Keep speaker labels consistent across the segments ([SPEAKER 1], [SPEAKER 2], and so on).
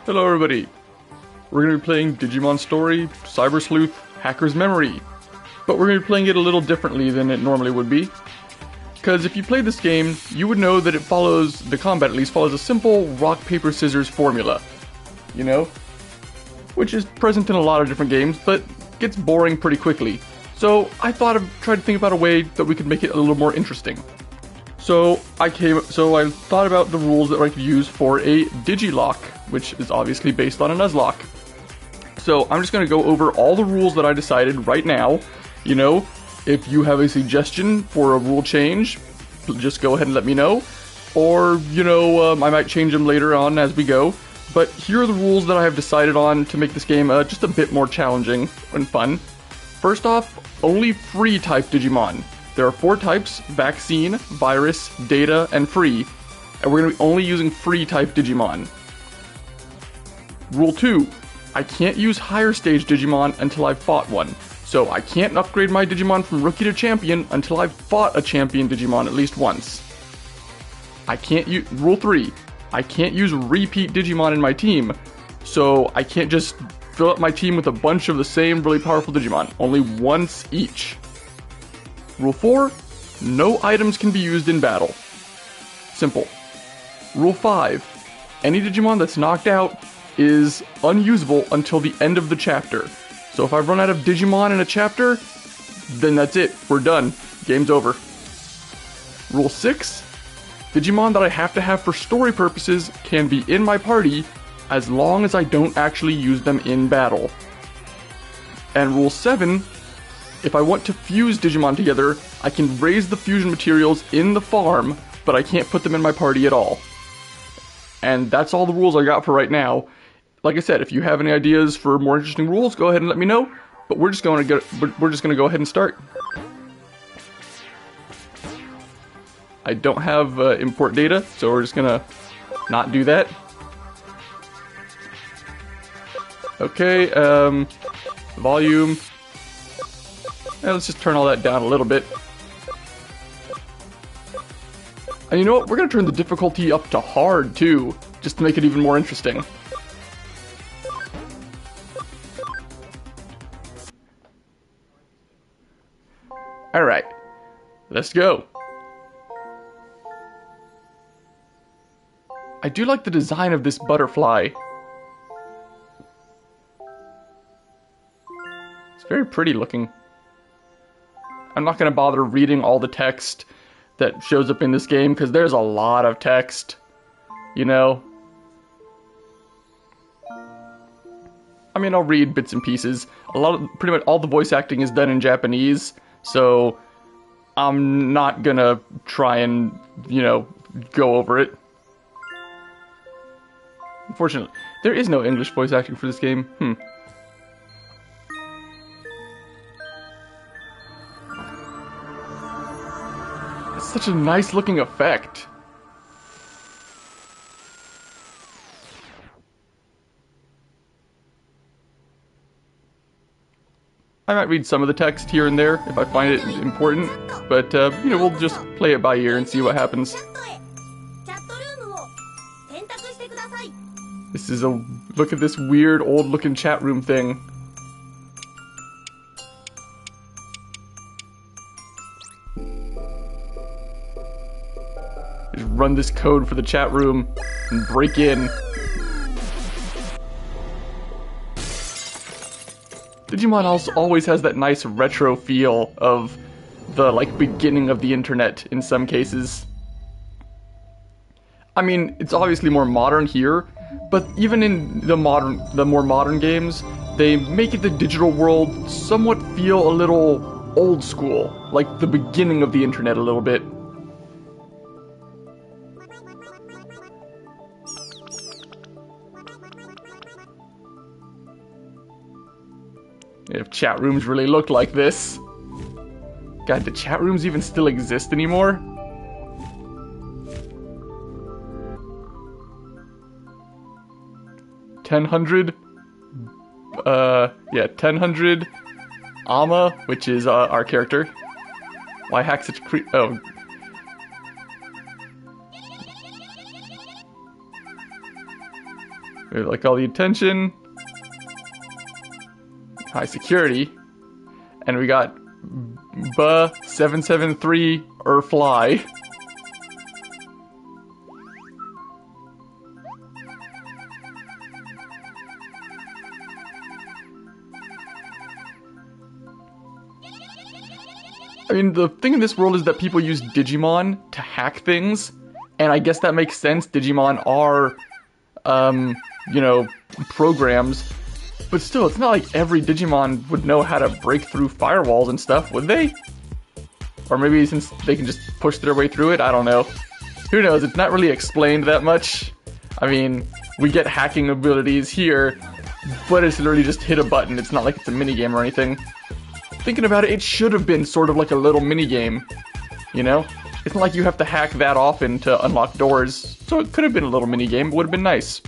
[SPEAKER 1] Hello everybody! We're going to be playing Digimon Story, Cyber Sleuth, Hacker's Memory. But we're going to be playing it a little differently than it normally would be. Because if you played this game, you would know that it follows, the combat at least, follows a simple rock, paper, scissors formula. You know? Which is present in a lot of different games, but gets boring pretty quickly. So I thought I'd try to think about a way that we could make it a little more interesting. So I thought about the rules that I could use for a Digilocke, which is obviously based on a Nuzlocke. So I'm just going to go over all the rules that I decided right now. You know, if you have a suggestion for a rule change, just go ahead and let me know. Or, you know, I might change them later on as we go. But here are the rules that I have decided on to make this game just a bit more challenging and fun. First off, only free type Digimon. There are 4 types: Vaccine, Virus, Data, and Free. And we're going to be only using free type Digimon. Rule 2. I can't use higher stage Digimon until I've fought one. So I can't upgrade my Digimon from Rookie to Champion until I've fought a Champion Digimon at least once. Rule 3. I can't use repeat Digimon in my team. So I can't just fill up my team with a bunch of the same really powerful Digimon. Only once each. Rule 4, no items can be used in battle. Simple. Rule 5, any Digimon that's knocked out is unusable until the end of the chapter. So if I run out of Digimon in a chapter, then that's it, we're done. Game's over. Rule 6, Digimon that I have to have for story purposes can be in my party as long as I don't actually use them in battle. And Rule 7, if I want to fuse Digimon together, I can raise the fusion materials in the farm, but I can't put them in my party at all. And that's all the rules I got for right now. Like I said, if you have any ideas for more interesting rules, go ahead and let me know. But we're just going to go ahead and start. I don't have import data, so we're just gonna not do that. Okay, volume. Let's just turn all that down a little bit. And you know what? We're going to turn the difficulty up to hard, too, just to make it even more interesting. Alright, let's go. I do like the design of this butterfly. It's very pretty looking. I'm not going to bother reading all the text that shows up in this game, because there's a lot of text, you know? I mean, I'll read bits and pieces. Pretty much all the voice acting is done in Japanese, so I'm not gonna try and, you know, go over it. Unfortunately, there is no English voice acting for this game. Such a nice looking effect. I might read some of the text here and there if I find it important, but you know, we'll just play it by ear and see what happens. This is look at this weird old looking chat room thing. Just run this code for the chat room and break in. Digimon also always has that nice retro feel of the, like, beginning of the internet in some cases. I mean, it's obviously more modern here, but even in the more modern games, they make the digital world somewhat feel a little old school, like the beginning of the internet a little bit. If chat rooms really looked like this. God, do chat rooms even still exist anymore? Yeah, 1000 Ama, which is our character. Why hack such oh. We like all the attention. High security. And we got B773 or fly. I mean, the thing in this world is that people use Digimon to hack things, and I guess that makes sense. Digimon are, you know, programs, but still, it's not like every Digimon would know how to break through firewalls and stuff, would they? Or maybe since they can just push their way through it, I don't know. Who knows, it's not really explained that much. I mean, we get hacking abilities here, but it's literally just hit a button. It's not like it's a minigame or anything. Thinking about it, it should have been sort of like a little minigame, you know? It's not like you have to hack that often to unlock doors, so it could have been a little minigame. It would have been nice.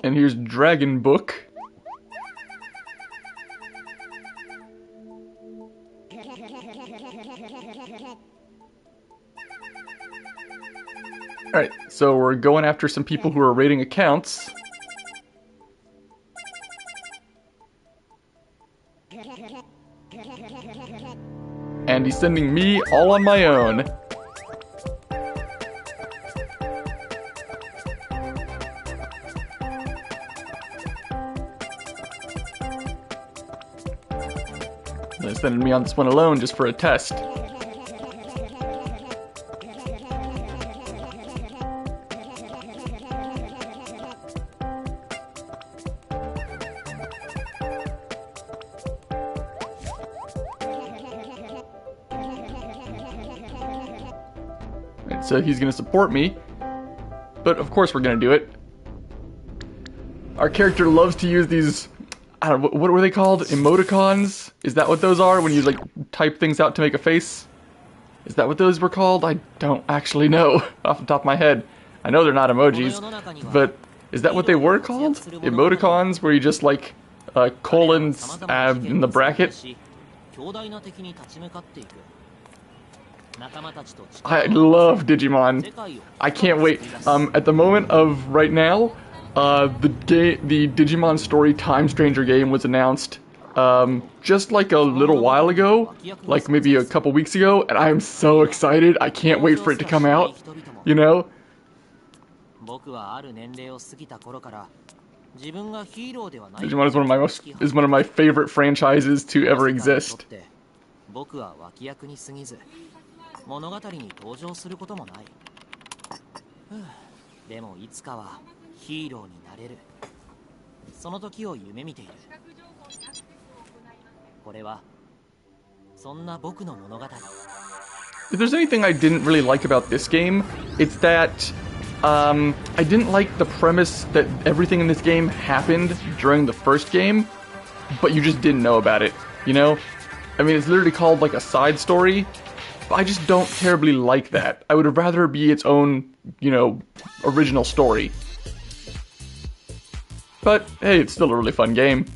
[SPEAKER 1] And here's Dragon Book. Alright, so we're going after some people who are raiding accounts. And he's sending me all on my own. They're sending me on this one alone just for a test. So he's going to support me, but of course we're going to do it. Our character loves to use these, I don't know, what were they called? Emoticons? Is that what those are when you like type things out to make a face? Is that what those were called? I don't actually know off the top of my head. I know they're not emojis, but is that what they were called? Emoticons, where you just like colons in the bracket? I love Digimon. I can't wait. At the moment of right now, the Digimon Story Time Stranger game was announced just like a little while ago, like maybe a couple weeks ago, and I am so excited. I can't wait for it to come out, you know? Digimon is one of my favorite franchises to ever exist. 物語に登場することもない。でもいつかはヒーローになれる。その時を夢見ている。これはそんな僕の物語。If there's anything I didn't really like about this game, it's that I didn't like the premise that everything in this game happened during the first game, but you just didn't know about it, you know? I mean, it's literally called like a side story. I just don't terribly like that. I would rather it be its own, you know, original story. But, hey, it's still a really fun game.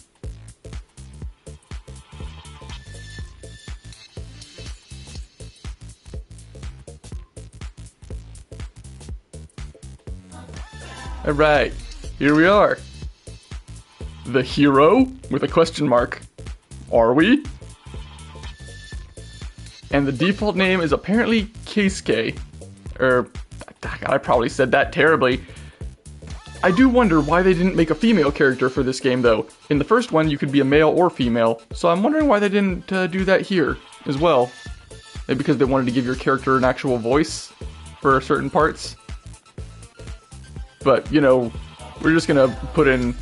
[SPEAKER 1] Alright, here we are. The hero? With a question mark. Are we? And the default name is apparently Keisuke. I probably said that terribly. I do wonder why they didn't make a female character for this game, though. In the first one, you could be a male or female, so I'm wondering why they didn't do that here as well. Maybe because they wanted to give your character an actual voice for certain parts. But, you know, we're just gonna put in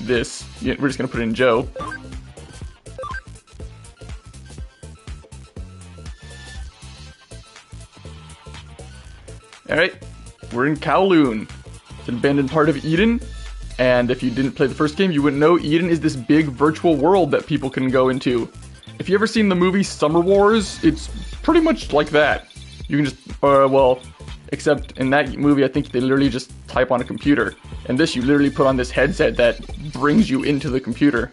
[SPEAKER 1] this. We're just gonna put in Joe. Alright, we're in Kowloon. It's an abandoned part of Eden, and if you didn't play the first game, you wouldn't know Eden is this big virtual world that people can go into. If you ever seen the movie Summer Wars, it's pretty much like that. You can just, well, except in that movie, I think they literally just type on a computer. And this, you literally put on this headset that brings you into the computer.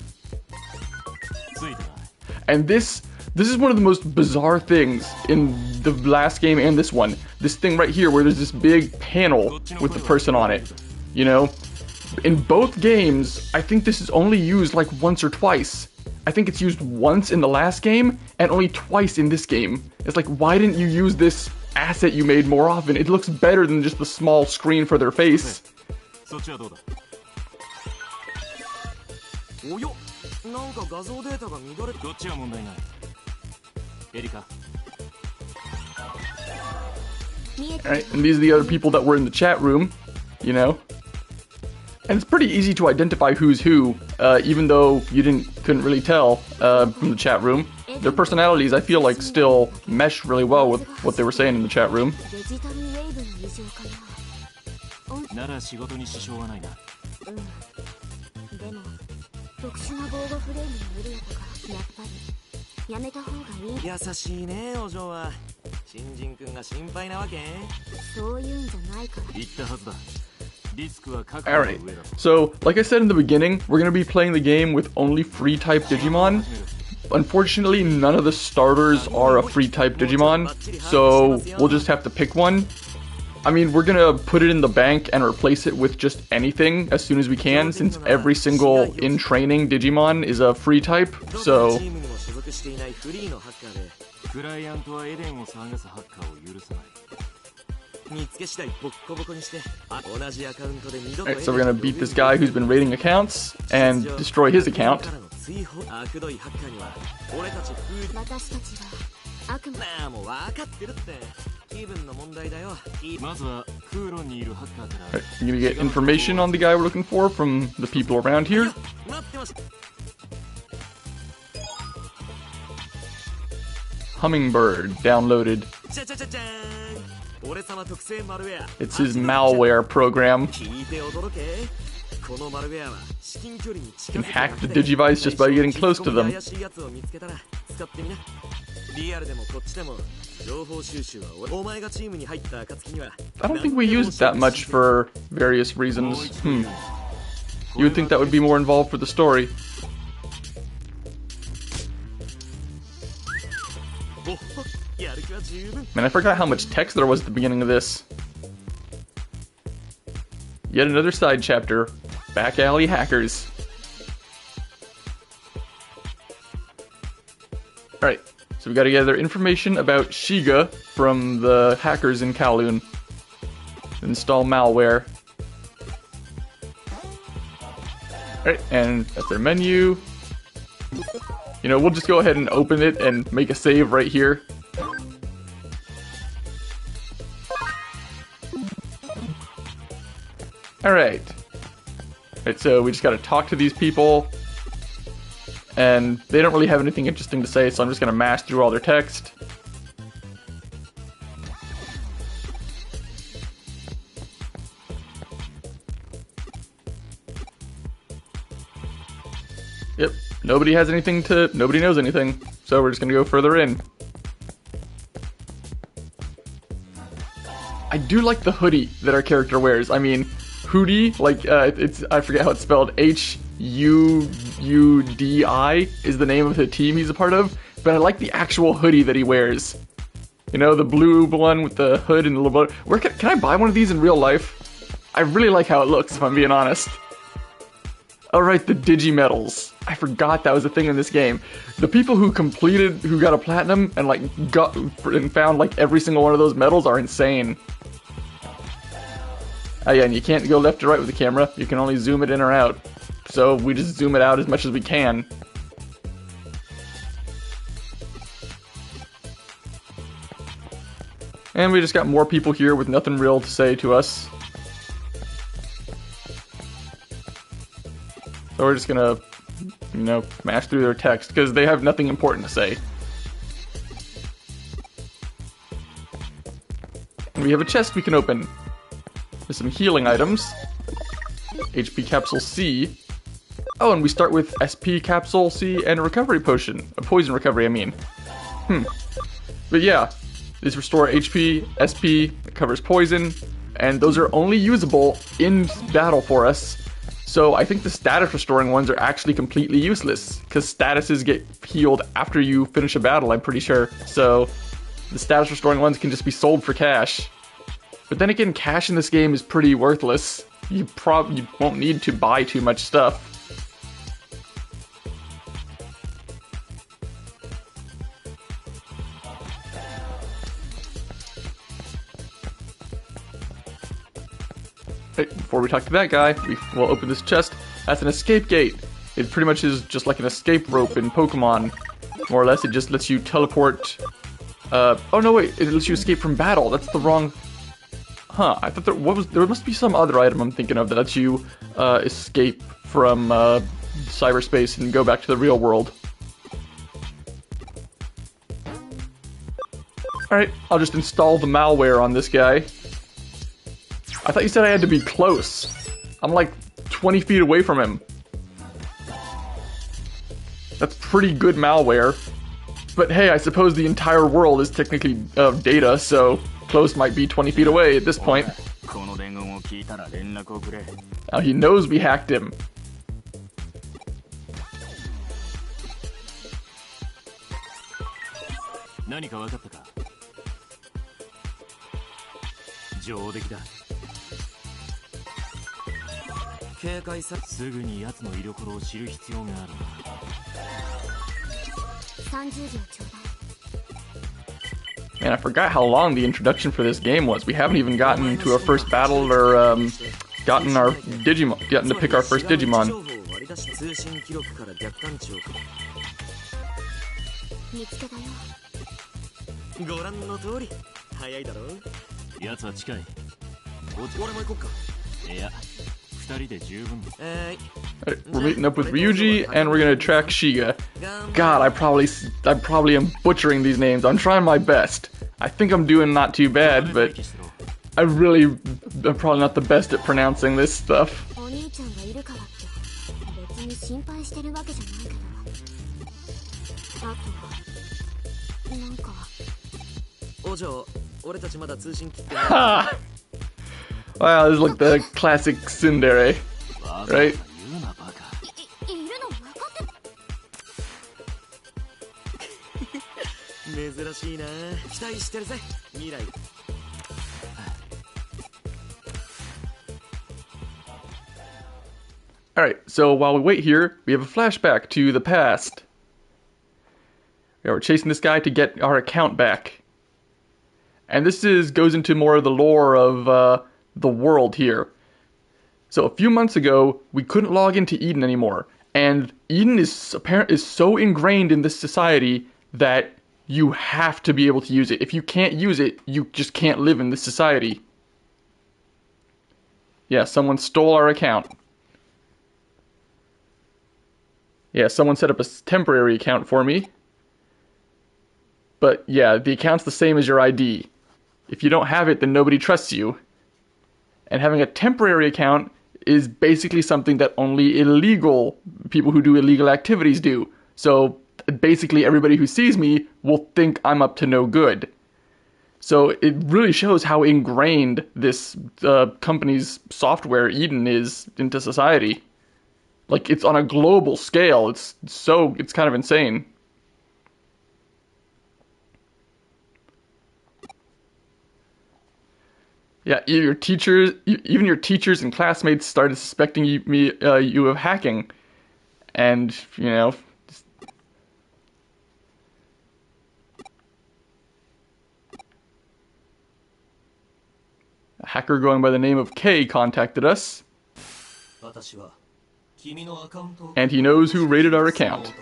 [SPEAKER 1] And this This is one of the most bizarre things in the last game and this one. This thing right here where there's this big panel with the person on it. You know? In both games, I think this is only used like once or twice. I think it's used once in the last game and only twice in this game. It's like, why didn't you use this asset you made more often? It looks better than just the small screen for their face. Alright, and these are the other people that were in the chat room, you know? And it's pretty easy to identify who's who, even though you couldn't really tell from the chat room. Their personalities, I feel like, still mesh really well with what they were saying in the chat room. Alright, so like I said in the beginning, we're going to be playing the game with only free type Digimon. Unfortunately, none of the starters are a free type Digimon, so we'll just have to pick one. I mean, we're going to put it in the bank and replace it with just anything as soon as we can, since every single in-training Digimon is a free type, so... Alright, so we're gonna beat this guy who's been raiding accounts and destroy his account. Alright, we're gonna get information on the guy we're looking for from the people around here. Hummingbird downloaded. It's his malware program. You can hack the Digivice just by getting close to them. I don't think we use it that much for various reasons. You would think that would be more involved for the story. Man, I forgot how much text there was at the beginning of this. Yet another side chapter. Back alley hackers. Alright, so we gotta gather information about Shiga from the hackers in Kowloon. Install malware. Alright, and that's their menu. You know, we'll just go ahead and open it and make a save right here. Alright. Alright, so we just gotta talk to these people. And they don't really have anything interesting to say, so I'm just gonna mash through all their text. Yep, nobody knows anything, so we're just gonna go further in. I do like the hoodie that our character wears. I mean, hoodie, like, I forget how it's spelled, H-U-U-D-I is the name of the team he's a part of, but I like the actual hoodie that he wears. You know, the blue one with the hood and the little bow. Can I buy one of these in real life? I really like how it looks, if I'm being honest. Alright, the Digimedals. I forgot that was a thing in this game. The people who got a platinum and found like every single one of those medals are insane. Oh yeah, and you can't go left or right with the camera. You can only zoom it in or out. So we just zoom it out as much as we can. And we just got more people here with nothing real to say to us. So we're just gonna, you know, mash through their text, because they have nothing important to say. And we have a chest we can open. There's some healing items. HP Capsule C. Oh, and we start with SP Capsule C and a recovery potion. A poison recovery, I mean. But yeah, these restore HP, SP, it covers poison, and those are only usable in battle for us. So I think the status restoring ones are actually completely useless, because statuses get healed after you finish a battle, I'm pretty sure. So the status restoring ones can just be sold for cash. But then again, cash in this game is pretty worthless. You won't need to buy too much stuff. Right, before we talk to that guy, we'll open this chest. That's an escape gate. It pretty much is just like an escape rope in Pokemon. More or less, it just lets you teleport. Oh no, wait, it lets you escape from battle. That's the wrong. Huh, I thought there must be some other item I'm thinking of that lets you escape from cyberspace and go back to the real world. Alright, I'll just install the malware on this guy. I thought you said I had to be close. I'm like 20 feet away from him. That's pretty good malware. But hey, I suppose the entire world is technically data, so close might be 20 feet away at this point. Now he knows we hacked him. Man, I forgot how long the introduction for this game was. We haven't even gotten to our first battle or gotten to pick our first Digimon. Right, we're meeting up with Ryuji, and we're gonna track Shiga. God, I probably am butchering these names. I'm trying my best. I think I'm doing not too bad, but I'm probably not the best at pronouncing this stuff. Ha! Wow, this is like the classic tsundere, right? Alright, so while we wait here, we have a flashback to the past. Yeah, we're chasing this guy to get our account back. And this goes into more of the lore of the world here. So a few months ago, we couldn't log into Eden anymore. And Eden is so ingrained in this society that you have to be able to use it. If you can't use it, you just can't live in this society. Yeah, someone stole our account. Yeah, someone set up a temporary account for me. But yeah, the account's the same as your ID. If you don't have it, then nobody trusts you. And having a temporary account is basically something that only illegal people who do illegal activities do. So basically everybody who sees me will think I'm up to no good. So it really shows how ingrained this company's software, Eden, is into society. Like, it's on a global scale. It's kind of insane. Yeah, even your teachers and classmates started suspecting you of hacking, and a hacker going by the name of K contacted us, and he knows who raided our account.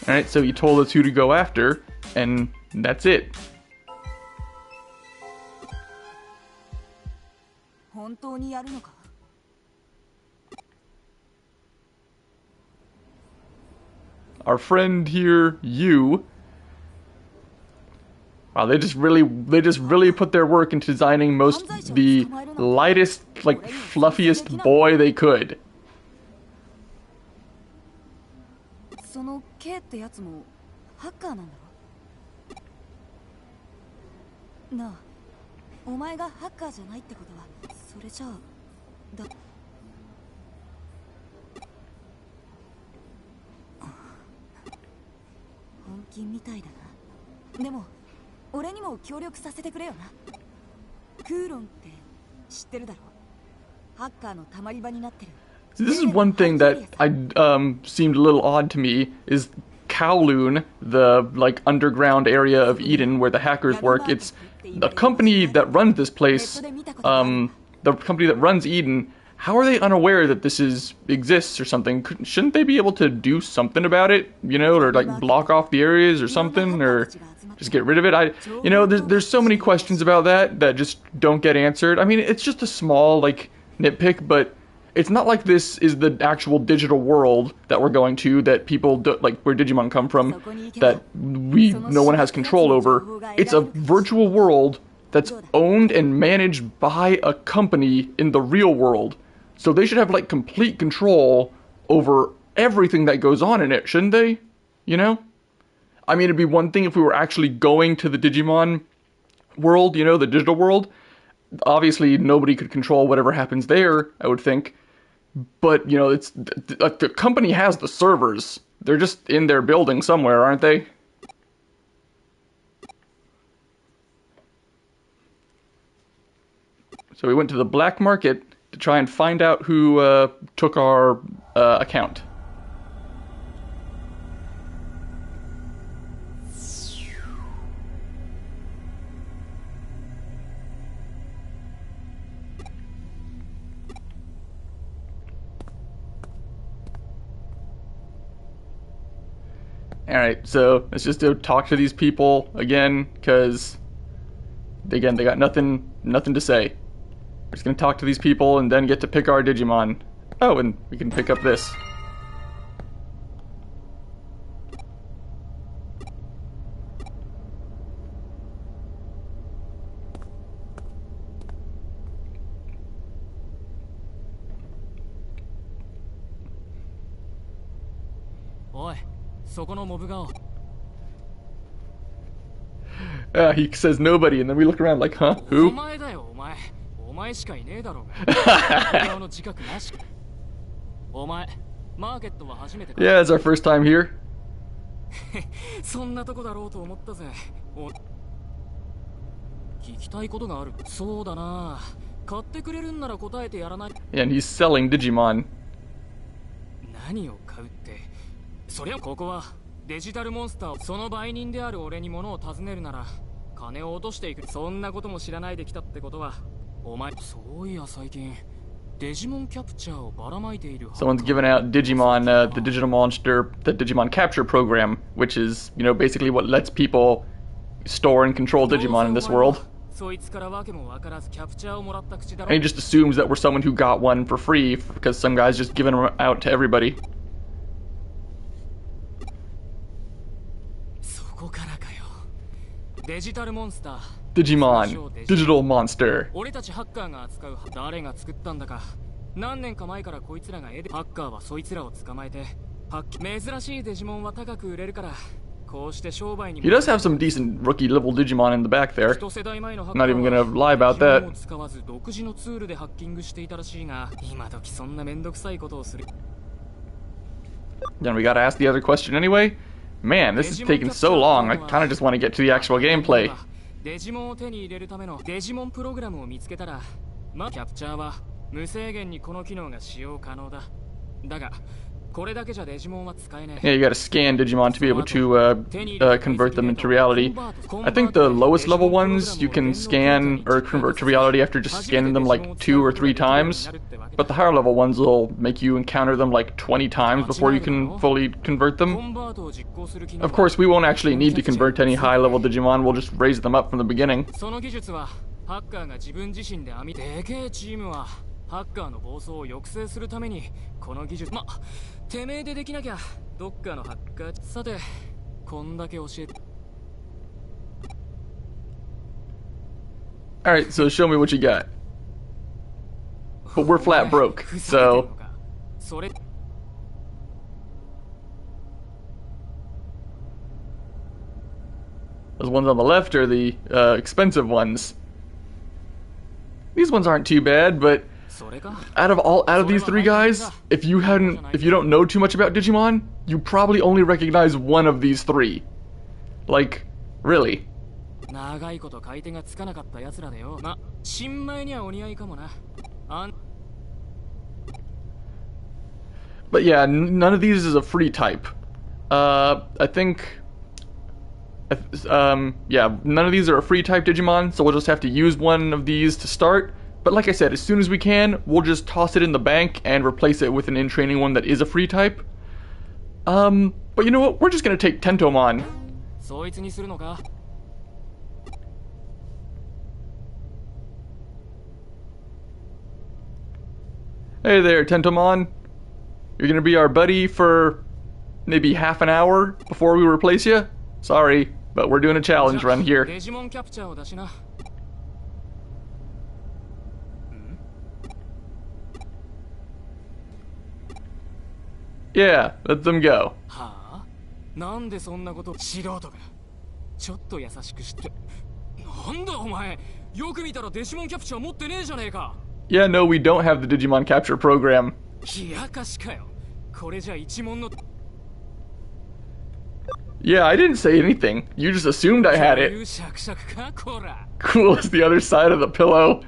[SPEAKER 1] Alright, so he told us who to go after, and that's it. Our friend here, you, Wow, they just really put their work into designing the lightest, like fluffiest boy they could.
[SPEAKER 2] その K ってやつもハッカーなんだろなあ、お前がハッカーじゃないってことはそれじゃあだ本気みたいだな。でも俺にも協力させてくれよな。クーロンって知ってるだろ。ハッカーのたまり場になってる。
[SPEAKER 1] This is one thing that I seemed a little odd to me is Kowloon, the like underground area of Eden where the hackers work. It's the company that runs this place, the company that runs Eden. How are they unaware that this exists or something? Shouldn't they be able to do something about it, you know, or like block off the areas or something, or just get rid of it? There's so many questions about that just don't get answered. I mean, it's just a small like nitpick, but it's not like this is the actual digital world that we're going to, that people do, like where Digimon come from, that no one has control over. It's a virtual world that's owned and managed by a company in the real world. So they should have like complete control over everything that goes on in it, shouldn't they? You know? I mean, it'd be one thing if we were actually going to the Digimon world, you know, the digital world. Obviously, nobody could control whatever happens there, I would think. But, you know, it's the company has the servers. They're just in their building somewhere, aren't they? So we went to the black market to try and find out who took our account. Alright, so let's just go talk to these people again, because, again, they got nothing to say. We're just gonna talk to these people and then get to pick our Digimon. Oh, and we can pick up this. He says nobody, and then we look around like, huh? Who? Yeah, it's our first time here. Yeah, and he's selling Digimon.
[SPEAKER 3] そりゃここはデジタルモンスター、その売人である俺に物を尋ねるなら金を落としていく。そんなことも知らないで来たってことは、お前そういや最近デジモンキャプチャーをばらまいている。
[SPEAKER 1] Someone's given out Digimon, the digital monster, the Digimon capture program, which is, you know, basically what lets people store and control Digimon in this world.
[SPEAKER 3] そいつからわけもわからずキャプチャーをもらった口だろ。
[SPEAKER 1] And he just assumes that we're someone who got one for free because some guy's just giving them out to everybody. Digimon, digital monster.
[SPEAKER 3] 俺たちハッカーが扱う誰が作ったんだか。何年か前からこいつらが絵でハッカーはそいつらを捕まえて珍しいデジモンは高く売れるからこうして商売に。
[SPEAKER 1] He does have some decent rookie level Digimon in the back there. Not even gonna lie about that.
[SPEAKER 3] 使わず独自のツールでハッキングしていたらしいが、今時そんなめんどくさいことをする。
[SPEAKER 1] Then we gotta ask the other question anyway. Man, this is taking so long. I kind of just want to get to the actual gameplay.
[SPEAKER 3] デジモンを手に入れるためのデジモンプログラムを見つけたら、キャプチャーは無制限にこの機能が使用可能だ。だが、これだけじゃデジモンは使えない。
[SPEAKER 1] Yeah, you gotta scan Digimon to be able to convert them into reality. I think the lowest level ones you can scan or convert to reality after just scanning them like 2 or 3 times. But the higher level ones will make you encounter them like 20 times before you can fully convert them. Of course, we won't actually need to convert to any high level Digimon, we'll just raise them up from the beginning.
[SPEAKER 3] その技術はハッカーが自分自身で編みでけえチームはハッカーの暴走を抑制するためにこの技術てめえでできなきゃどっかのハッカー。さてこんだけ教えて
[SPEAKER 1] Alright, so show me what you got. But we're flat broke, so... Those ones on the left are the expensive ones. These ones aren't too bad, but out of these three guys, if you don't know too much about Digimon, you probably only recognize one of these three. Like, really. But yeah, none of these is a free type. I think... yeah, none of these are a free type Digimon, so we'll just have to use one of these to start. But like I said, as soon as we can, we'll just toss it in the bank and replace it with an in-training one that is a free type. But you know what? We're just gonna take Tentomon. Hey there, Tentomon. You're gonna be our buddy for maybe half an hour before we replace you? Sorry, but we're doing a challenge run here. Yeah, let them go. Yeah, no, we don't have the Digimon capture program. Yeah, I didn't say anything. You just assumed I had it. Cool as the other side of the pillow.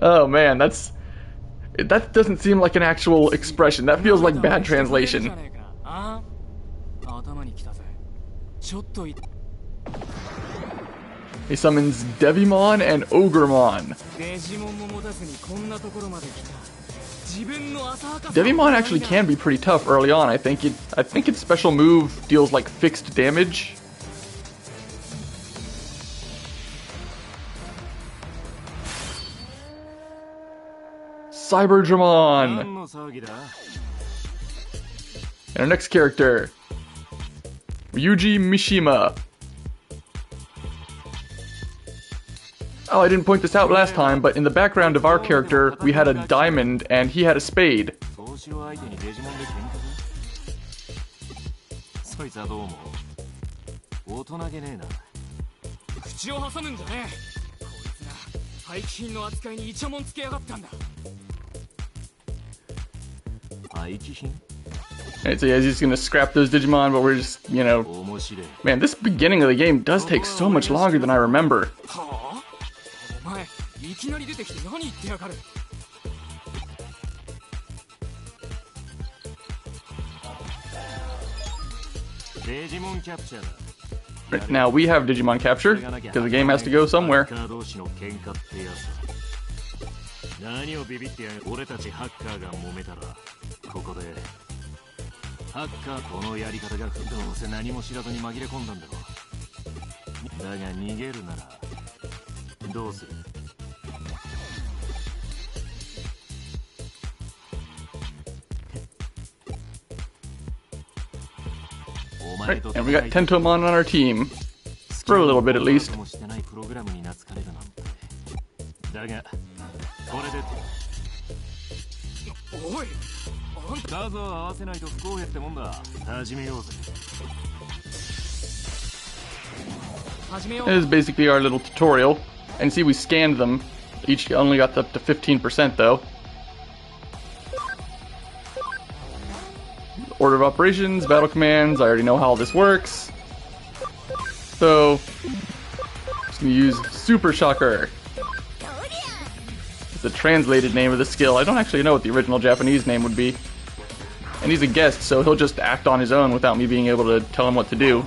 [SPEAKER 1] Oh man, that doesn't seem like an actual expression. That feels like bad translation. He summons Devimon and Ogremon. Devimon actually can be pretty tough early on. I think its special move deals like fixed damage. Cyberdramon! And our next character, Ryuji Mishima. Oh, I didn't point this out last time, but in the background of our character, we had a diamond and he had a spade. Alright, so yeah, he's just gonna scrap those Digimon, but we're just, you know... Man, this beginning of the game does take so much longer than I remember. Right, now we have Digimon capture, because the game has to go somewhere. Right, and we got Tentomon on our team. For a little bit at least. This is basically our little tutorial. And see, we scanned them. Each only got up to 15% though. Order of operations, battle commands, I already know how all this works. So, just gonna use Super Shocker. It's the translated name of the skill. I don't actually know what the original Japanese name would be. And he's a guest, so he'll just act on his own without me being able to tell him what to do.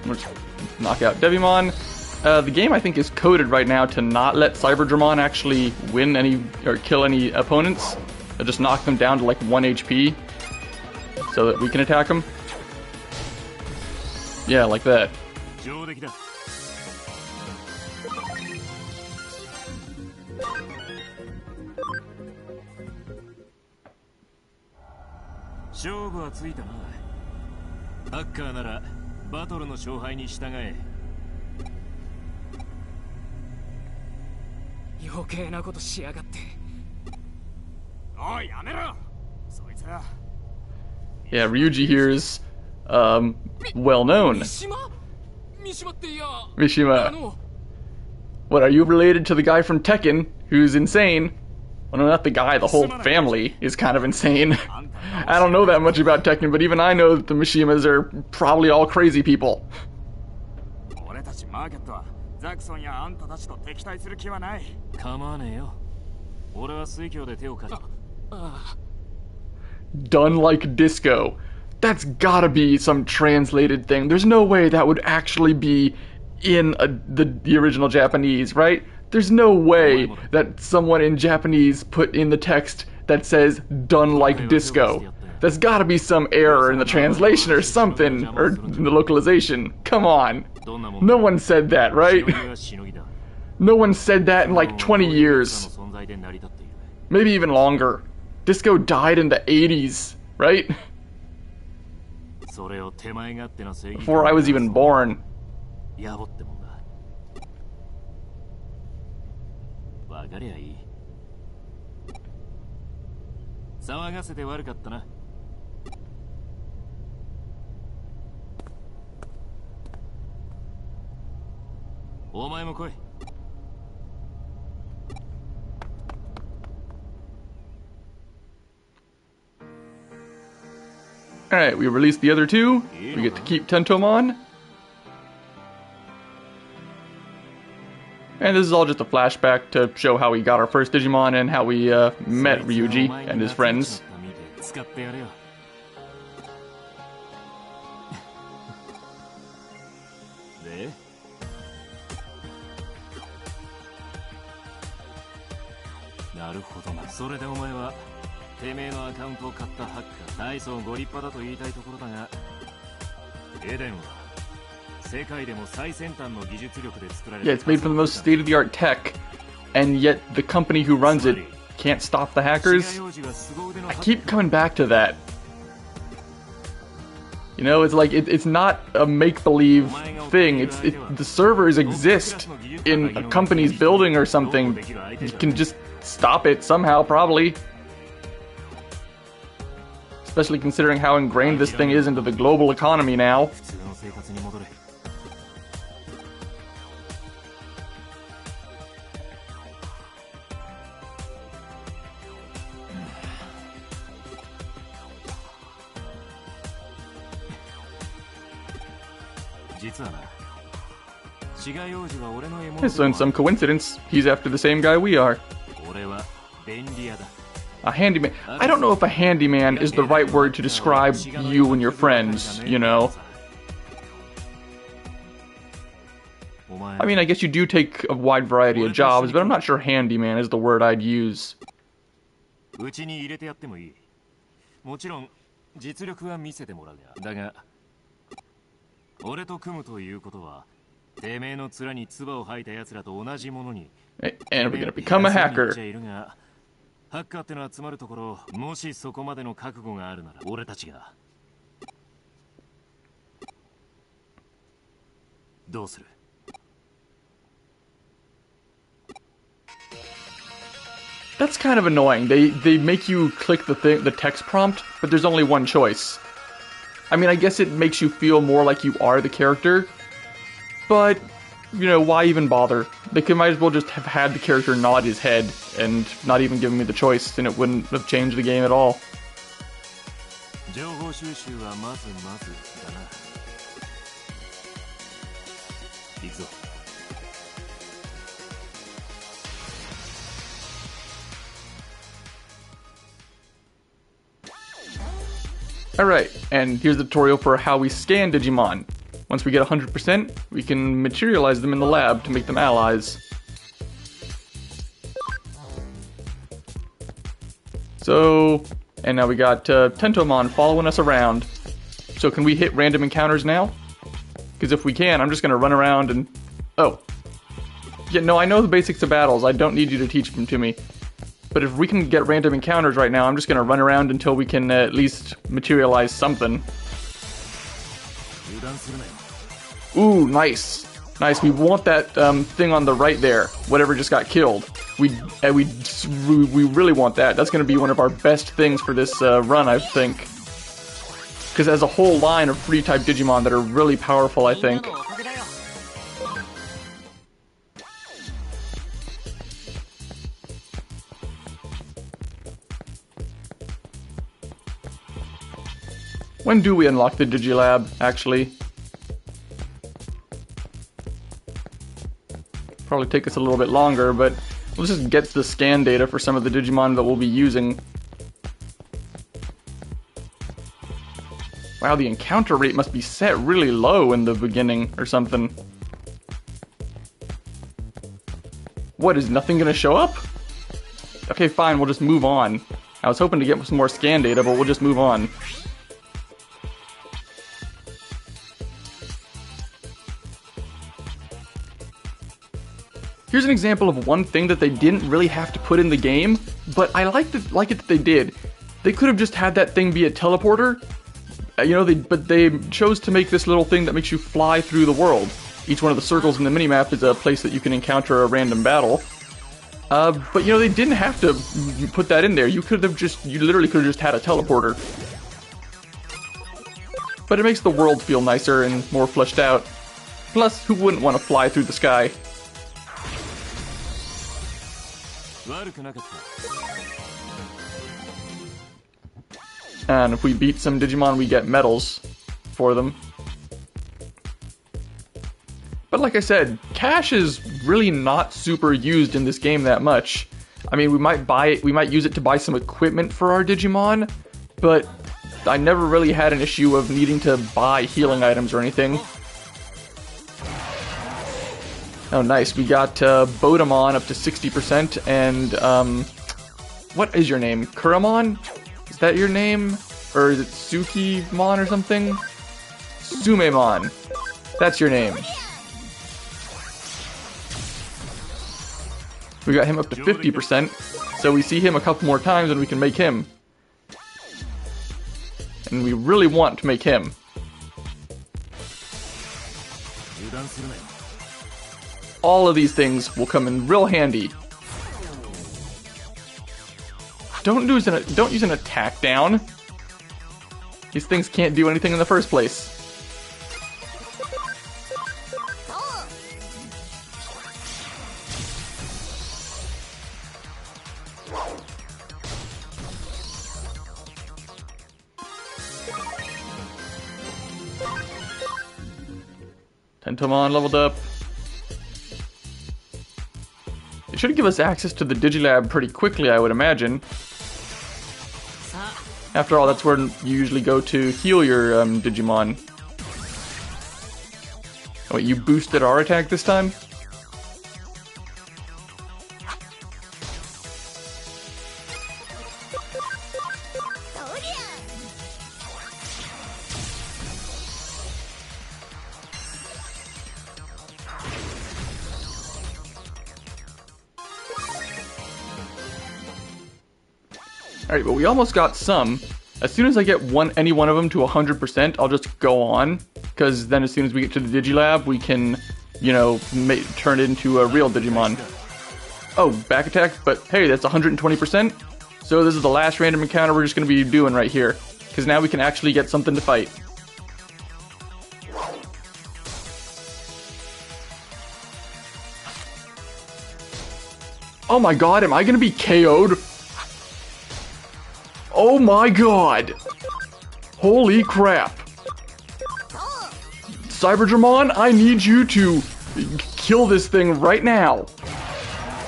[SPEAKER 1] Let's knock out Devimon. The game, I think, is coded right now to not let Cyberdramon actually win any or kill any opponents. They'll just knock them down to like 1 HP so that we can attack them. Yeah, like that.
[SPEAKER 4] 勝負はついたな。ハッカーならバトルの勝敗に従え。
[SPEAKER 3] 余計なことしやがって。
[SPEAKER 4] おい、やめろ。そいつは。
[SPEAKER 1] Yeah, Ryuji here is, well known. Mishima. What, are you related to the guy from Tekken, who's insane? Well, no, not the guy, the whole family is kind of insane. I don't know that much about Tekken, but even I know that the Mishimas are probably all crazy people. Done like disco. That's gotta be some translated thing. There's no way that would actually be in the original Japanese, right? There's no way that someone in Japanese put in the text that says done like disco. There's gotta be some error in the translation or something, or in the localization. Come on. No one said that, right? No one said that in like 20 years. Maybe even longer. Disco died in the 80s, right? Before I was even born. Alright, we released the other two. We get to keep Tentomon. And this is all just a flashback to show how we got our first Digimon and how we met Ryuji and his friends. Yeah, it's made from the most state-of-the-art tech, and yet the company who runs it can't stop the hackers. I keep coming back to that. You know, it's like it's not a make-believe thing. The servers exist in a company's building or something. You can just stop it somehow, probably. Especially considering how ingrained this thing is into the global economy now. So in some coincidence, he's after the same guy we are. A handyman. I don't know if a handyman is the right word to describe you and your friends, you know? I mean, I guess you do take a wide variety of jobs, but I'm not sure handyman is the word I'd use. And we're gonna become a hacker. That's kind of annoying. They make you click the text prompt, but there's only one choice. I mean, I guess it makes you feel more like you are the character, but you know, why even bother? They might as well just have had the character nod his head and not even giving me the choice, and it wouldn't have changed the game at all. Alright, and here's the tutorial for how we scan Digimon. Once we get 100%, we can materialize them in the lab to make them allies. So, and now we got Tentomon following us around. So can we hit random encounters now? Because if we can, I'm just going to run around and... Oh. Yeah, no, I know the basics of battles. I don't need you to teach them to me. but if we can get random encounters right now, I'm just gonna run around until we can at least materialize something. Ooh, nice. Nice, we want that thing on the right there, whatever just got killed. We really want that. That's gonna be one of our best things for this run, I think. Because it has a whole line of free type Digimon that are really powerful, I think. When do we unlock the Digilab, actually? Probably take us a little bit longer, but let's just get the scan data for some of the Digimon that we'll be using. Wow, the encounter rate must be set really low in the beginning or something. What, is nothing gonna show up? Okay, fine, we'll just move on. I was hoping to get some more scan data, but we'll just move on. Here's an example of one thing that they didn't really have to put in the game, but I like it that they did. They could have just had that thing be a teleporter, you know, but they chose to make this little thing that makes you fly through the world. Each one of the circles in the minimap is a place that you can encounter a random battle. But you know, they didn't have to put that in there. You literally could have just had a teleporter. But it makes the world feel nicer and more fleshed out. Plus, who wouldn't want to fly through the sky? And if we beat some Digimon, we get medals for them. But like I said, cash is really not super used in this game that much. I mean, we might use it to buy some equipment for our Digimon, but I never really had an issue of needing to buy healing items or anything. Oh, nice. We got Bodamon up to 60%, and, what is your name? Kuramon? Is that your name? Or is it Tsukimon or something? Sumemon. That's your name. We got him up to 50%, so we see him a couple more times and we can make him. And we really want to make him. All of these things will come in real handy. Don't use an attack down. These things can't do anything in the first place. Tentomon leveled up. It should give us access to the Digilab pretty quickly, I would imagine. After all, that's where you usually go to heal your Digimon. Oh, wait, you boosted our attack this time? Alright, but we almost got some. As soon as I get any one of them to 100%, I'll just go on. Because then as soon as we get to the Digilab, we can, you know, turn it into a real Digimon. Oh, back attack, but hey, that's 120%. So this is the last random encounter we're just going to be doing right here. Because now we can actually get something to fight. Oh my god, am I going to be K.O.ed? Oh my god! Holy crap! Cyberdramon, I need you to kill this thing right now.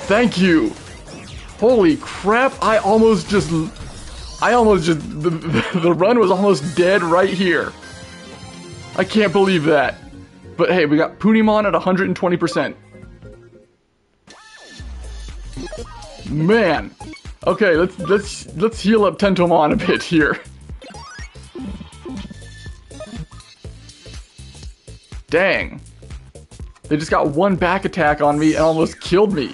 [SPEAKER 1] Thank you. Holy crap, the run was almost dead right here. I can't believe that. But hey, we got Punimon at 120%. Man. Okay, let's heal up Tentomon a bit here. Dang. They just got one back attack on me and almost killed me.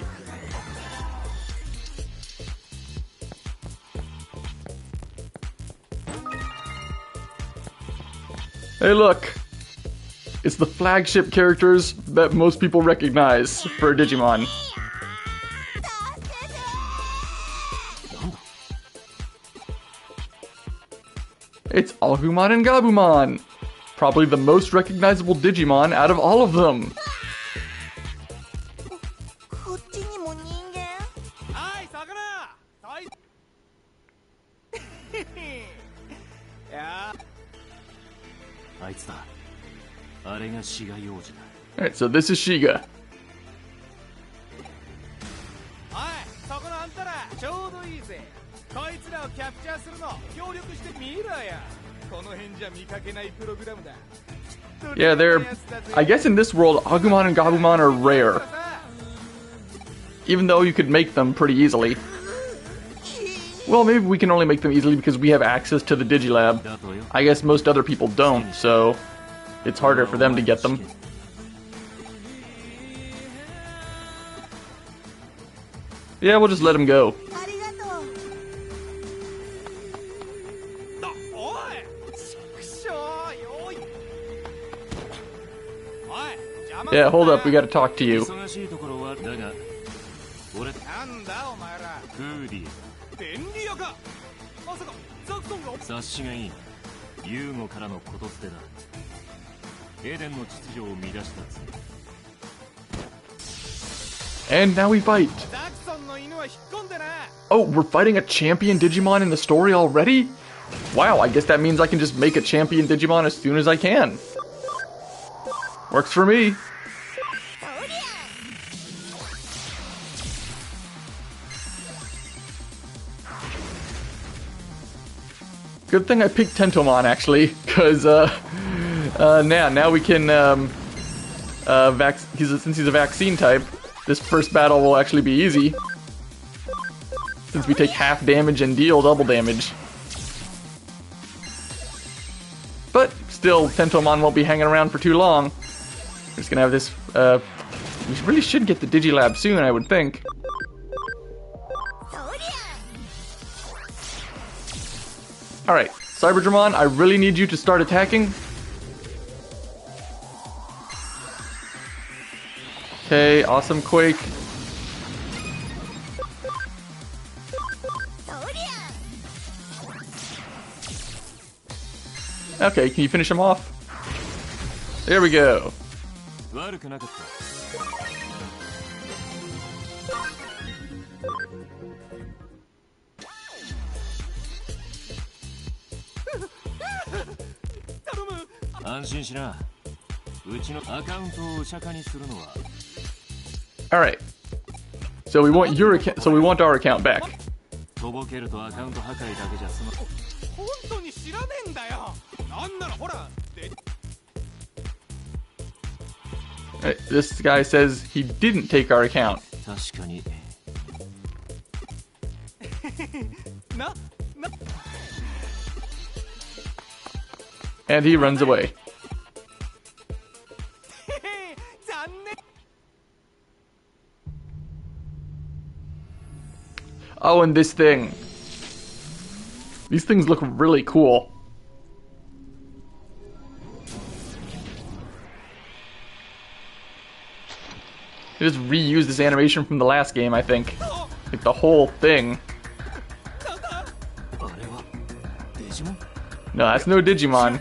[SPEAKER 1] Hey, look! It's the flagship characters that most people recognize for Digimon. It's Agumon and Gabumon! Probably the most recognizable Digimon out of all of them!
[SPEAKER 2] こっちにも人間。
[SPEAKER 5] はい、魚。はい。いや。
[SPEAKER 4] あいつだ。あれがシガ幼児だ。
[SPEAKER 1] Alright, so this is Shiga.
[SPEAKER 5] おい、そこのあんたら、ちょうどいいぜ。こいつらをキャプチャーするの協力してみろや。この辺じゃ見かけないプログラムだ。
[SPEAKER 1] Yeah, they're... I guess in this world, Agumon and Gabumon are rare. Even though you could make them pretty easily. Well, maybe we can only make them easily because we have access to the Digilab. I guess most other people don't, so it's harder for them to get them. Yeah, we'll just let him go.
[SPEAKER 2] ありがとう。
[SPEAKER 5] おい、ちくしょう、よい。おい、邪魔。
[SPEAKER 1] Yeah, hold up, we gotta talk to you.
[SPEAKER 4] 忙しいところはだが、俺
[SPEAKER 5] なんだお前ら。
[SPEAKER 4] クーディ
[SPEAKER 5] 便利屋か。まさかザクソンが。
[SPEAKER 4] 察しがいい。ユーゴからのこと捨てだ。エデンの秩序を乱した罪。
[SPEAKER 1] And now we fight.
[SPEAKER 5] ザクソンの犬は引っ込んでな。
[SPEAKER 1] Oh, we're fighting a champion Digimon in the story already? Wow, I guess that means I can just make a champion Digimon as soon as I can. Works for me. Good thing I picked Tentomon, actually, because, now we can, since he's a vaccine type, this first battle will actually be easy. Since we take half damage and deal double damage. But, still, Tentomon won't be hanging around for too long. We're just gonna have this, we really should get the Digilab soon, I would think. Alright, Cyberdramon, I really need you to start attacking. Okay, awesome Quake. Okay, can you finish him off? There we go.
[SPEAKER 4] 悪くなかった。 安心しな。うちのアカウントをお釈迦にするのは。
[SPEAKER 1] Alright. So we want your account, so we want our account back.
[SPEAKER 4] とぼけるとアカウント破壊だけじゃ済ま。
[SPEAKER 5] 本当に知らねえんだよ。なんならほら。
[SPEAKER 1] Alright, this guy says he didn't take our account.
[SPEAKER 4] 確かに。
[SPEAKER 5] な。
[SPEAKER 1] And he runs away.
[SPEAKER 5] 残念。
[SPEAKER 1] Oh, and this thing. These things look really cool. They just reused this animation from the last game, I think. Like the whole thing.
[SPEAKER 4] あれはデジモン？
[SPEAKER 1] No, that's no Digimon.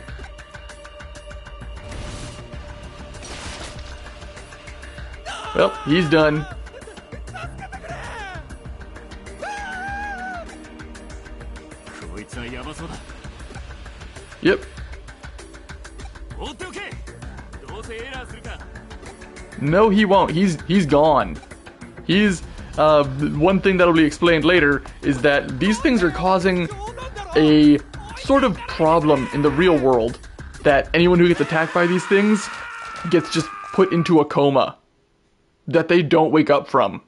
[SPEAKER 1] Well, he's done.
[SPEAKER 4] こいつはヤバそうだ。
[SPEAKER 1] Yep.
[SPEAKER 4] 放っておけ。どうせエラーするか。
[SPEAKER 1] No, he won't. He's gone. He's one thing that'll be explained later is that these things are causing a sort of problem in the real world that anyone who gets attacked by these things gets just put into a coma that they don't wake up from.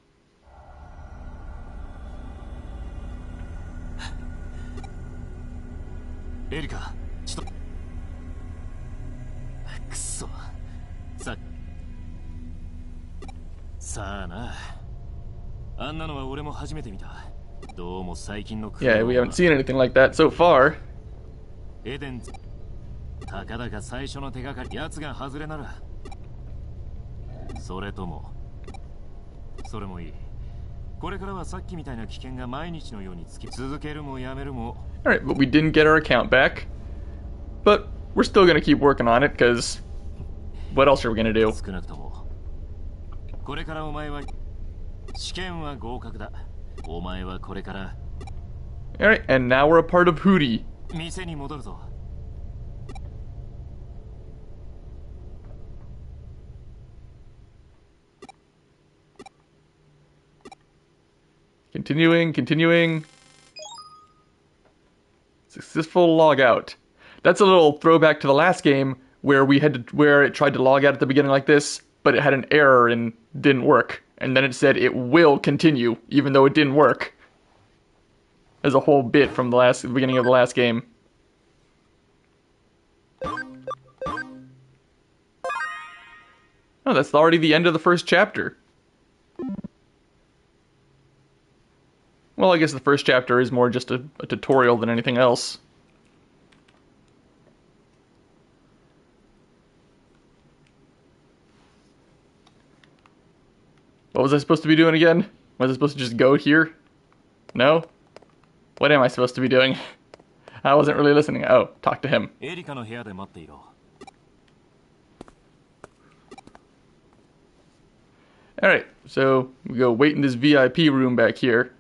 [SPEAKER 4] エリカ、ちょっと。くそ。さあな。あんなのは俺も初めて見た。どうも最近の。
[SPEAKER 1] Yeah, we haven't seen anything like that so far.
[SPEAKER 4] エデンたかだか最初の手がかり奴が外れならそれともそれもいいこれからはさっきみたいな危険が毎日のようにつき続けるもやめるも
[SPEAKER 1] Alright, but we didn't get our account back. But we're still gonna keep working on it, because what else are we gonna do?
[SPEAKER 4] 少なくともこれからお前は試験は合格だお前はこれから
[SPEAKER 1] Alright, and now we're a part of Hootie.
[SPEAKER 4] 店に戻るぞ
[SPEAKER 1] Continuing. Successful log out. That's a little throwback to the last game where where it tried to log out at the beginning like this, but it had an error and didn't work. And then it said it will continue, even though it didn't work. There's a whole bit from the beginning of the last game. Oh, that's already the end of the first chapter. Well, I guess the first chapter is more just a tutorial than anything else. What was I supposed to be doing again? Was I supposed to just go here? No? What am I supposed to be doing? I wasn't really listening. Oh, talk to him.
[SPEAKER 4] エリカの部屋で待っていろ
[SPEAKER 1] Alright, so we go wait in this VIP room back here.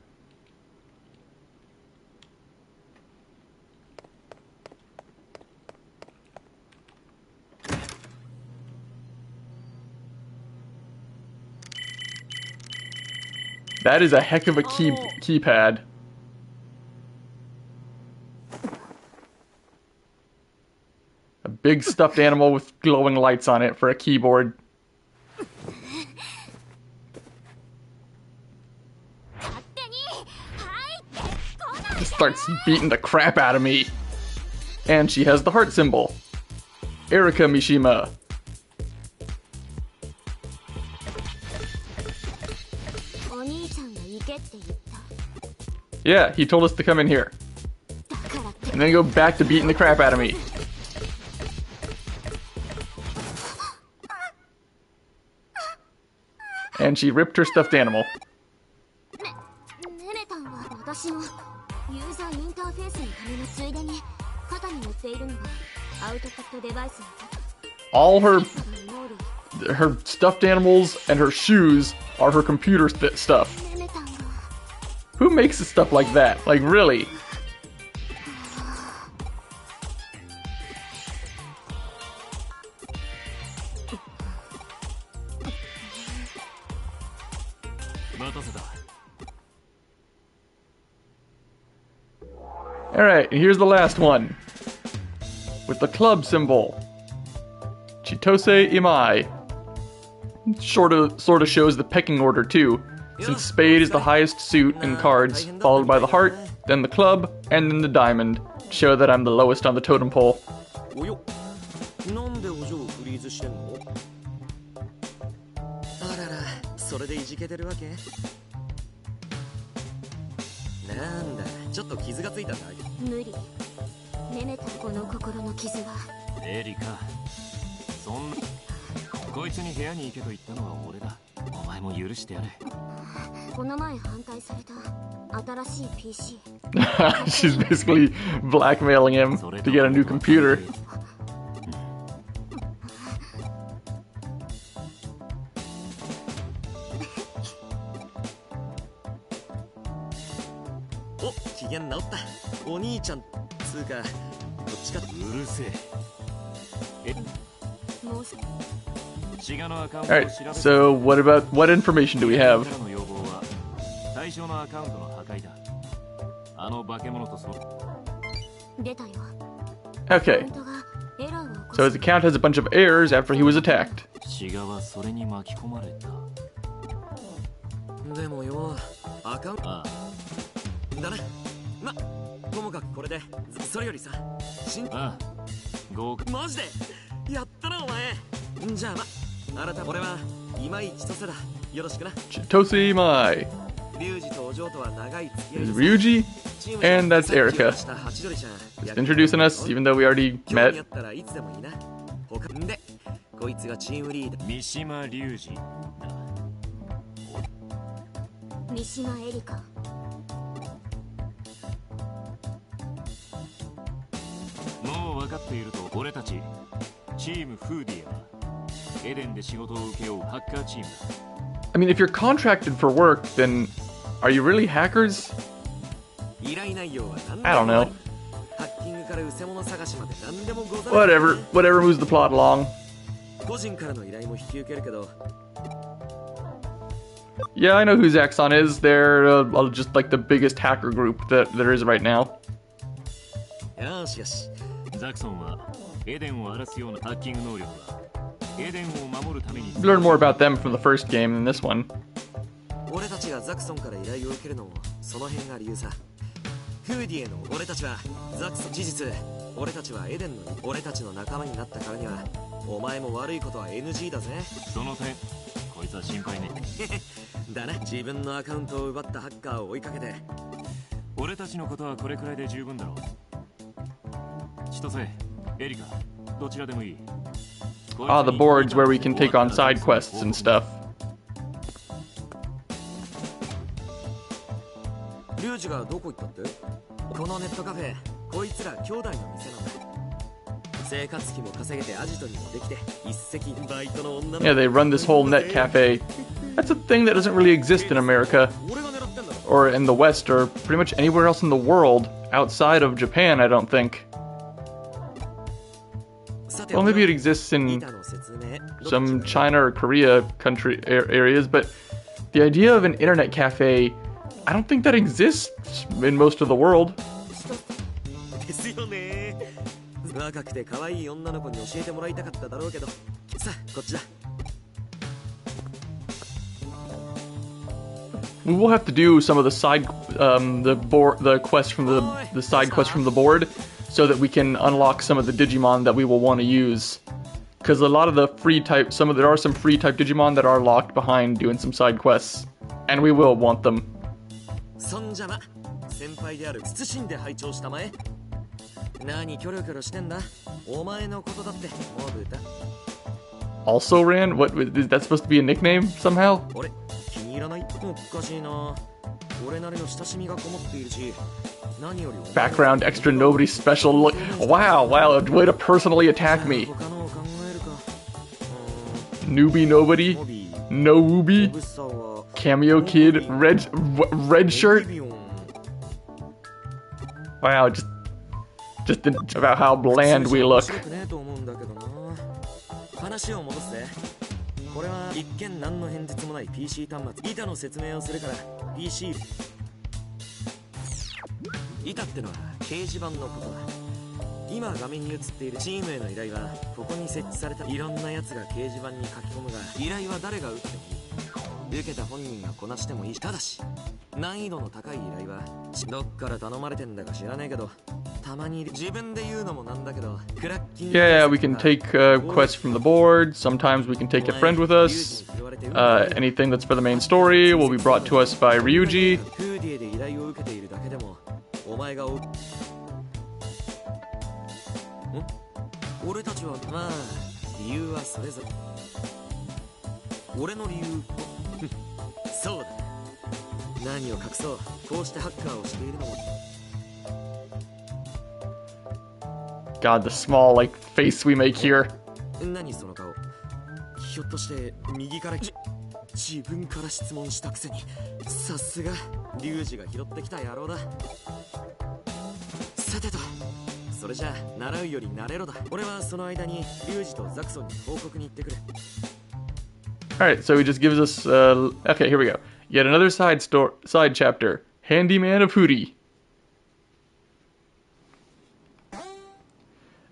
[SPEAKER 1] That is a heck of a keypad. A big stuffed animal with glowing lights on it for a keyboard. She starts beating the crap out of me. And she has the heart symbol. Erika Mishima. Yeah, he told us to come in here. And then go back to beating the crap out of me. And she ripped her stuffed animal. All her stuffed animals and her shoes are her computer stuff. Who makes stuff like that? Like, really? Alright, and here's the last one. With the club symbol. Chitose Imai. Sort of shows the pecking order, too. Since spade is the highest suit in cards, followed by the heart, then the club, and then the diamond, to show that I'm the lowest on the totem pole. She's basically blackmailing him to get a new computer. Alright, so what information do we have? Okay. So his account has a bunch of errors after he was attacked. Chitose Mai. is Ryuji, and that's Erika. Just introducing us, even though we already met.
[SPEAKER 6] こいつがチームリーダー。
[SPEAKER 4] 三島隆二。
[SPEAKER 7] 三島エリカ。
[SPEAKER 4] もう分かっていると、俺たちチームフーディアはエデンで仕事を請け負うハッカーチームだ。
[SPEAKER 1] I mean, if you're contracted for work, then are you really hackers?
[SPEAKER 6] 依頼内容は何
[SPEAKER 1] I don't know.
[SPEAKER 6] ハッキングから失せ物探しまで何でもござい
[SPEAKER 1] Whatever moves the plot along.
[SPEAKER 6] 個人からの依頼も引き受けるけど。
[SPEAKER 1] Yeah, I know who Zaxxon is. They're just like the biggest hacker group that there is right now.
[SPEAKER 6] よしよし。
[SPEAKER 4] ザクソンはエデンを荒らすようなハッキング能力はエデンを守るために。
[SPEAKER 1] Learn more about them from the first game than this one.
[SPEAKER 6] 俺たちがザクソンから依頼を受けるのもその辺が理由さ。フーディエの俺たちはザクソン事実。俺たちはエデンの俺たちの仲間になったからにはお前も悪いことは NG だぜ。その点こいつは心配ね。だな。自分のアカウントを奪ったハッカーを追いかけて。
[SPEAKER 4] 俺たちのことはこれくらいで十分だろう。千歳、エリカ、どちらでもいい。
[SPEAKER 1] Ah, the boards where we can take on side quests and stuff.
[SPEAKER 6] リュウジがどこ行ったって？このネットカフェ、こいつら兄弟の店なんだ。生活費も稼げてアジトにもできて一石バイトの女の。
[SPEAKER 1] Yeah, they run this whole net cafe. That's a thing that doesn't really exist in America, or in the West, or pretty much anywhere else in the world outside of Japan, I don't think. Well, maybe it exists in some China or Korea country areas, but the idea of an internet cafe, I don't think that exists in most of the world.
[SPEAKER 6] ですよね。若くて可愛い女の子に教えてもらいたかっただろうけど。さあ、こっちだ。
[SPEAKER 1] We will have to do some of the side, the quests from the side quests from the board, so that we can unlock some of the Digimon that we will want to use. Because a lot of the free type, there are some free type Digimon that are locked behind doing some side quests, and we will want them.
[SPEAKER 6] そんじゃま、先輩である謹んで拝聴したまえ。何キョロキョロしてんだ。お前のことだってもう豚。
[SPEAKER 1] Also ran? What is that supposed to be a nickname somehow?
[SPEAKER 6] 俺気に入らない？おかしいな。俺なりの親しみがこもっているし。何より
[SPEAKER 1] Background extra nobody special look. Wow, a way to personally attack me. Newbie nobody. No Wooby. Cameo kid. Red shirt. Wow, just about how bland we look.
[SPEAKER 6] 話を戻すぜ。これは一見何の変哲もない PC 端末。板の説明をするから PC。板ってのは掲示板のことだ。今画面に映っているチームへの依頼はここに設置されたいろんなやつが掲示板に書き込むが、依頼は誰が打ってもいい。受けた本人がこなしてもいい。ただし難易度の高い依頼はどっから頼まれてんだか知らねえけど、たまに自分で言うのもなんだけど、クラッキング。
[SPEAKER 1] Yeah, we can take quests from the board. Sometimes we can take a friend with us. Anything that's for the main story will be brought to us by Ryuji.
[SPEAKER 6] フーディエで依頼を受けているだけでもお前が俺たちはまあ理由はそれぞれ。俺の理由そうだ。何を隠そう、こうしてハッカーをしているのも。
[SPEAKER 1] God, the small like face we make here.
[SPEAKER 6] 何その顔。ひょっとして右から自分から質問したくせに。さすがリュウジが拾ってきた野郎だ。さてと、それじゃあ習うより慣れろだ。俺はその間にリュウジとザクソンに報告に行ってくる。
[SPEAKER 1] Alright, so he just gives us, okay, here we go. Yet another side chapter. Handyman of Hootie.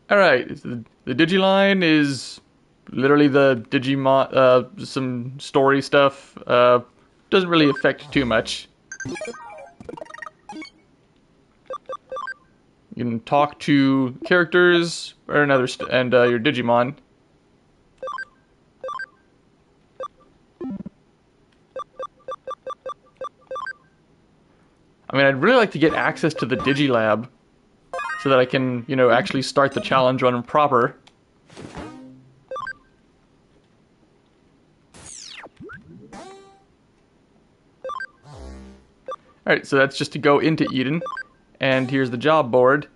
[SPEAKER 1] Alright, the Digiline is literally the Digimon, some story stuff. Doesn't really affect too much. You can talk to characters, or your Digimon. I mean, I'd really like to get access to the Digilab so that I can, you know, actually start the challenge run proper. Alright, so that's just to go into Eden. And here's the job board.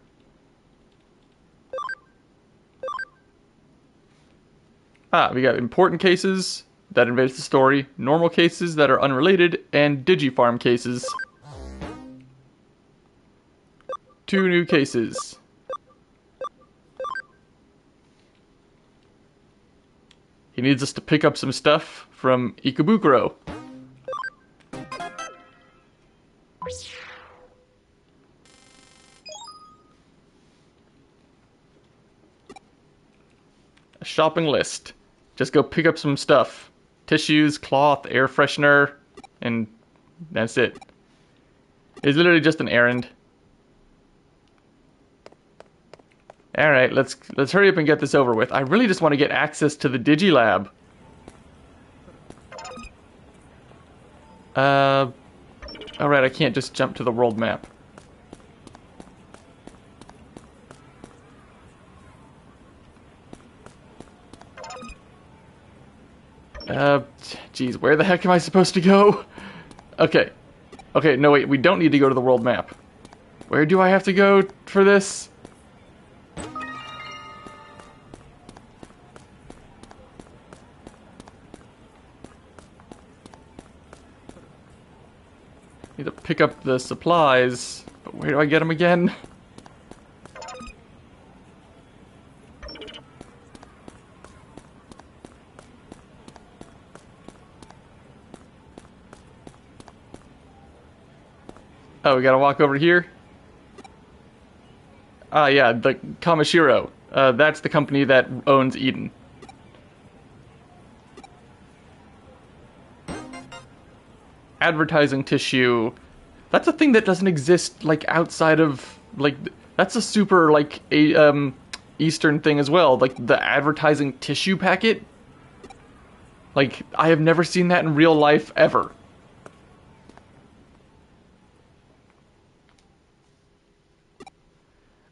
[SPEAKER 1] We got important cases that advance the story, normal cases that are unrelated, and Digifarm cases. 2 new cases. He needs us to pick up some stuff from Ikebukuro. A shopping list. Just go pick up some stuff. Tissues, cloth, air freshener, and that's it. It's literally just an errand. Alright, let's hurry up and get this over with. I really just want to get access to the Digilab. Alright, I can't just jump to the world map. Geez, where the heck am I supposed to go? Okay. Okay, no wait, we don't need to go to the world map. Where do I have to go for this? Need to pick up the supplies, but where do I get them again? Oh, we gotta walk over here? Ah, yeah, the Kamishiro. That's the company that owns Eden. Advertising tissue. That's a thing that doesn't exist, like, outside of, like, that's a super, like, Eastern thing as well. Like, the advertising tissue packet. Like, I have never seen that in real life, ever.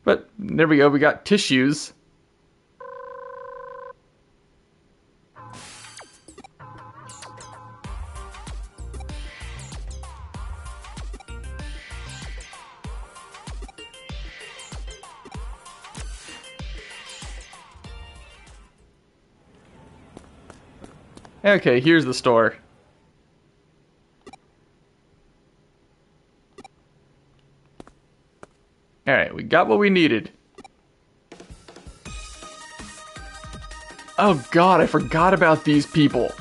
[SPEAKER 1] But there we go, we got tissues. Okay, here's the store. Alright, we got what we needed. Oh god, I forgot about these people.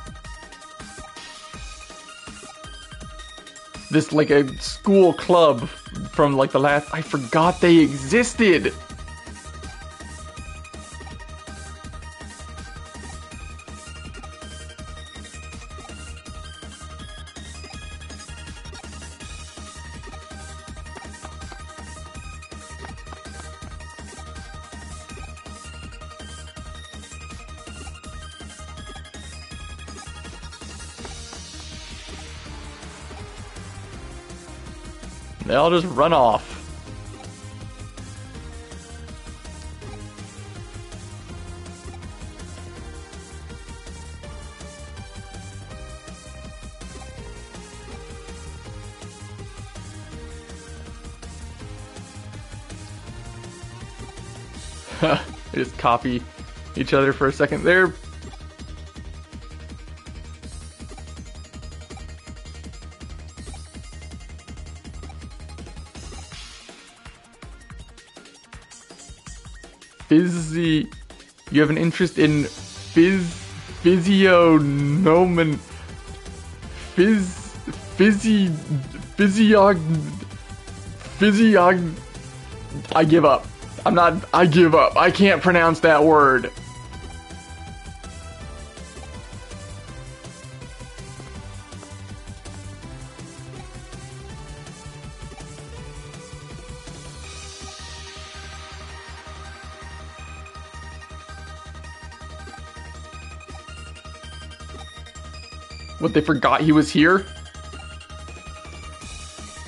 [SPEAKER 1] This, like, a school club from, like, the last... I forgot they existed! They all just run off. They just copy each other for a second there. You have an interest in physiognomen, I give up. I give up. I can't pronounce that word. What, they forgot he was here?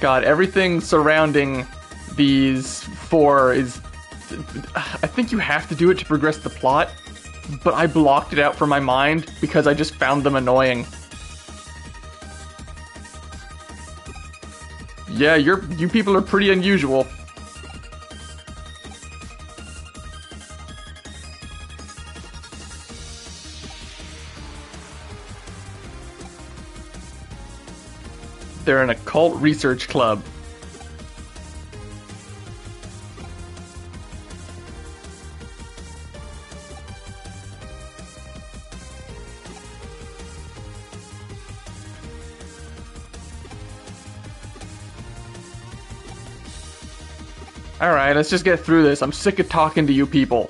[SPEAKER 1] God, everything surrounding these four is... I think you have to do it to progress the plot, but I blocked it out from my mind because I just found them annoying. Yeah, you people are pretty unusual. They're an occult research club. Alright, let's just get through this. I'm sick of talking to you people.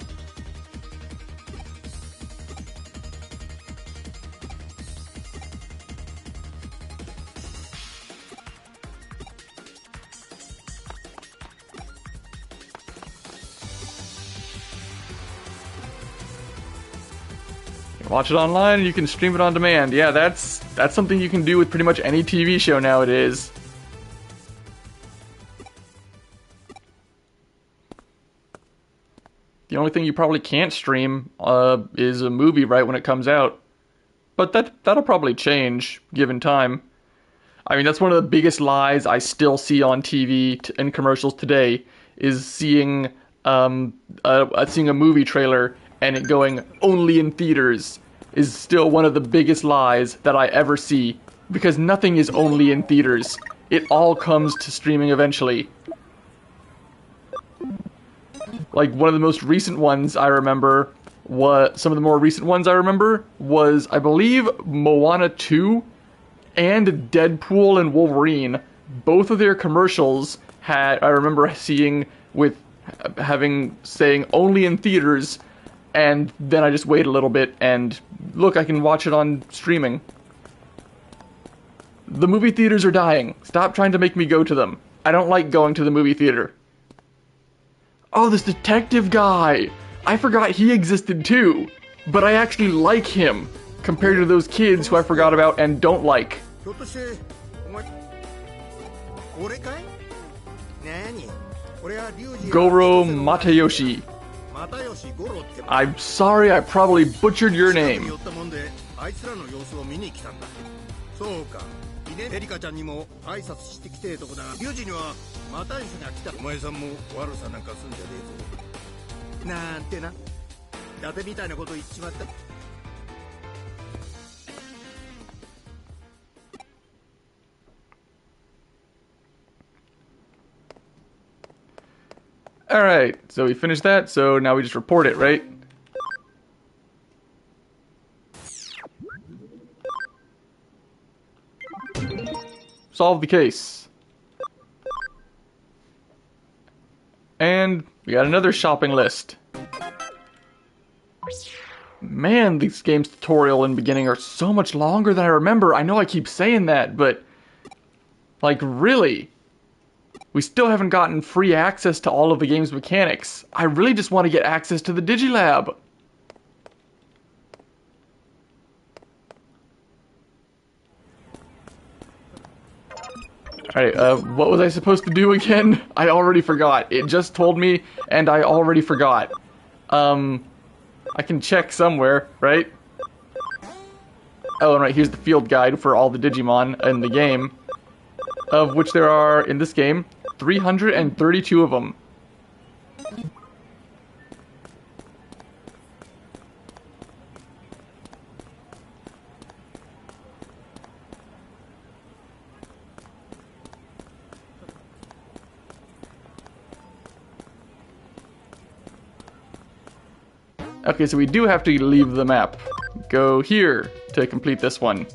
[SPEAKER 1] Watch it online, and you can stream it on demand. Yeah, that's something you can do with pretty much any TV show nowadays. The only thing you probably can't stream is a movie right when it comes out. But that'll probably change, given time. I mean, that's one of the biggest lies I still see on TV and commercials today, is seeing a movie trailer and it going only in theaters is still one of the biggest lies that I ever see, because nothing is only in theaters. It all comes to streaming eventually. Like, one of the most recent ones I remember was, I believe, Moana 2 and Deadpool and Wolverine. Both of their commercials I remember seeing saying only in theaters, and then I just wait a little bit and look, I can watch it on streaming. The movie theaters are dying. Stop trying to make me go to them. I don't like going to the movie theater. Oh, this detective guy! I forgot he existed too, but I actually like him, compared to those kids who I forgot about and don't like. Goro Matayoshi. I'm sorry, I probably butchered your name. Alright, so we finished that, so now we just report it, right? Solve the case. And we got another shopping list. Man, these games tutorial and beginning are so much longer than I remember. I know I keep saying that, but... like, really? We still haven't gotten free access to all of the game's mechanics. I really just want to get access to the Digilab. Alright, what was I supposed to do again? I already forgot. It just told me, and I already forgot. I can check somewhere, right? Oh, and right, here's the field guide for all the Digimon in the game. Of which there are, in this game, 332 of them. Okay, so we do have to leave the map. Go here to complete this one.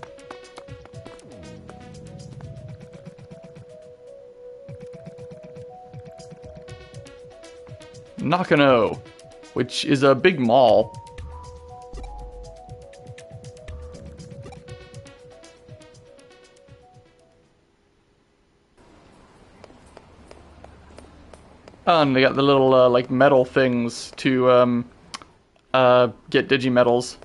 [SPEAKER 1] Nakano, which is a big mall. Oh, and they got the little, like, metal things to, get Digimedals.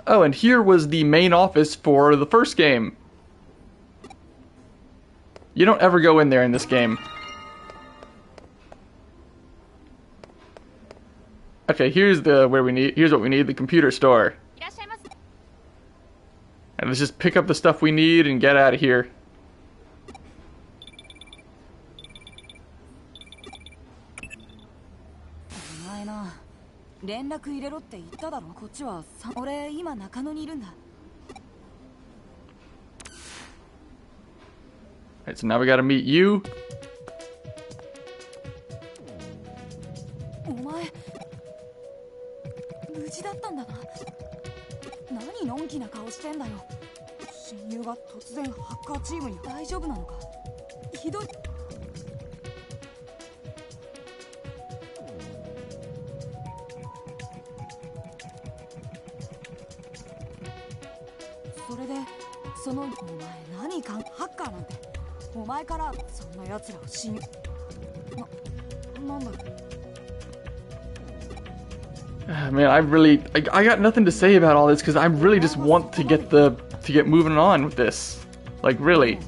[SPEAKER 1] Oh, and here was the main office for the first game. You don't ever go in there in this game. Okay, here's what we need, the computer store. And let's just pick up the stuff we need and get out of here.
[SPEAKER 2] 連絡入れろって言っただろ。こっちは俺今中野にいるんだ。
[SPEAKER 1] Alright, so now we gotta meet you.
[SPEAKER 2] お前無事だったんだな。何のんきな顔してんだよ。親友が突然ハッカーチームに。大丈夫なのか。ひどい。それでそのお前何かハッカーなんて。お前からそんな奴らを信用。なんだ。
[SPEAKER 1] Man, I got nothing to say about all this because I really just want to get moving on with this. Like, really.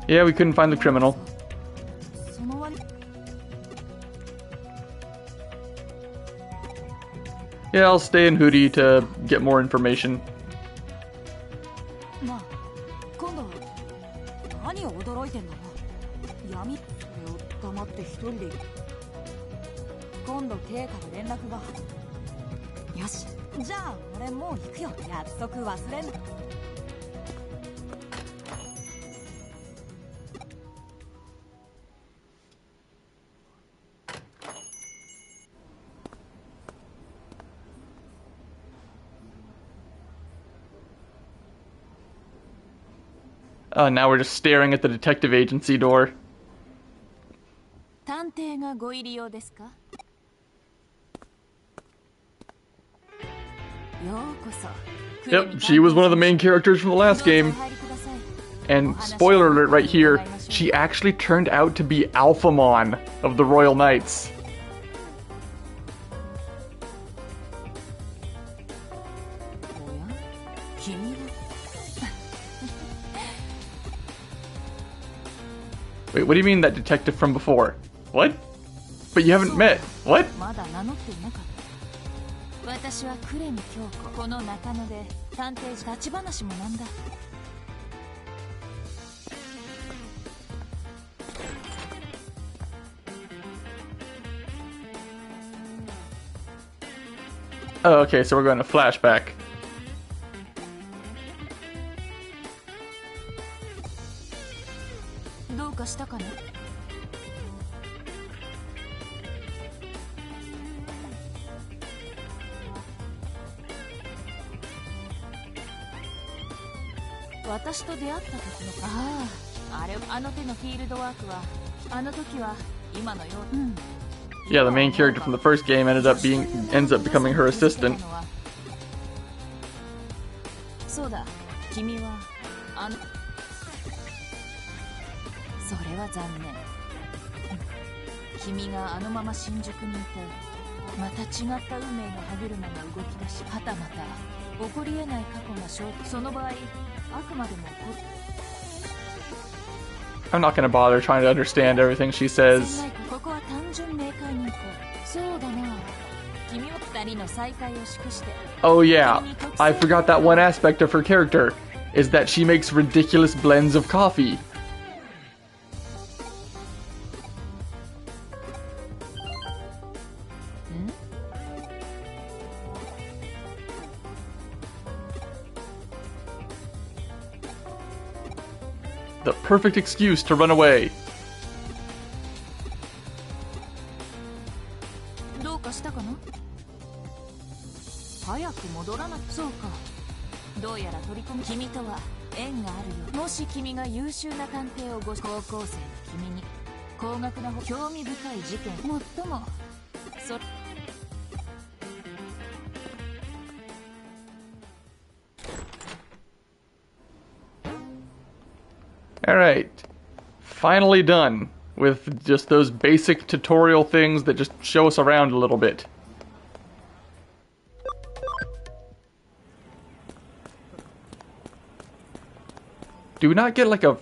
[SPEAKER 1] Yeah, we couldn't find the criminal. Yeah, I'll stay in Hootie to get more information. Now we're just staring at the detective agency door. Yep, she was one of the main characters from the last game. And spoiler alert right here, she actually turned out to be Alphamon of the Royal Knights. Wait, what do you mean that detective from before? What? But you haven't met. What? Oh, okay, so we're going to flashback. Yeah, the main character from the first game ends up becoming her assistant. I'm not gonna bother trying to understand everything she says. Oh yeah, I forgot that one aspect of her character, is that she makes ridiculous blends of coffee. The perfect excuse to run away. Alright, finally done with just those basic tutorial things that just show us around a little bit. do we not get like a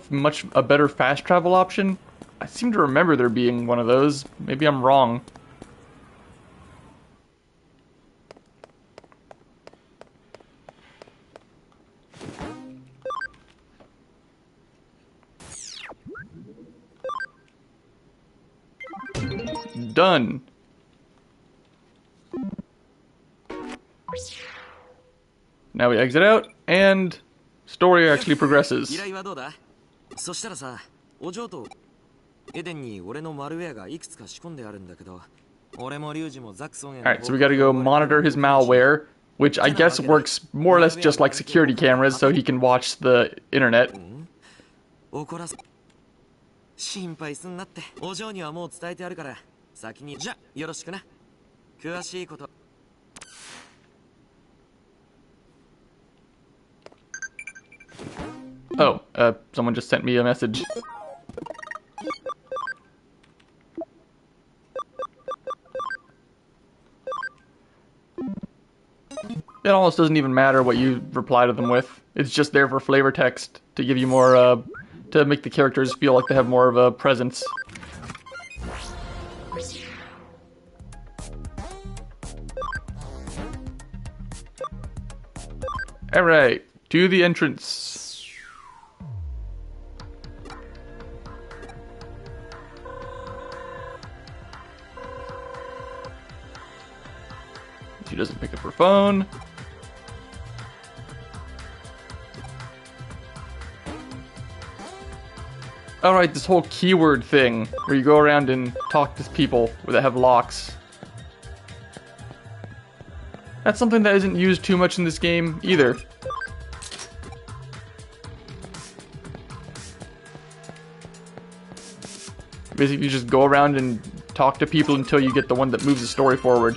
[SPEAKER 1] better fast travel option? I seem to remember there being one of those. Maybe I'm wrong. Done. Now we exit out, and story actually progresses.
[SPEAKER 6] 依頼はどうだ？そしたらさ、お嬢とエデンに俺のマルウェアがいくつか仕込んであるんだけど、俺もリュウジもザクソンへ。
[SPEAKER 1] Alright, so we gotta go monitor his malware, which I guess works more or less just like security cameras, so he can watch the internet.
[SPEAKER 6] 怒らせ。心配すんなって。お嬢にはもう伝えてあるから、先にじゃよろしくな。詳しいこと。
[SPEAKER 1] Oh, someone just sent me a message. It almost doesn't even matter what you reply to them with. It's just there for flavor text to give you more, to make the characters feel like they have more of a presence. Alright, to the entrance. She doesn't pick up her phone. Alright, this whole keyword thing, where you go around and talk to people that have locks. That's something that isn't used too much in this game, either. Basically, you just go around and talk to people until you get the one that moves the story forward.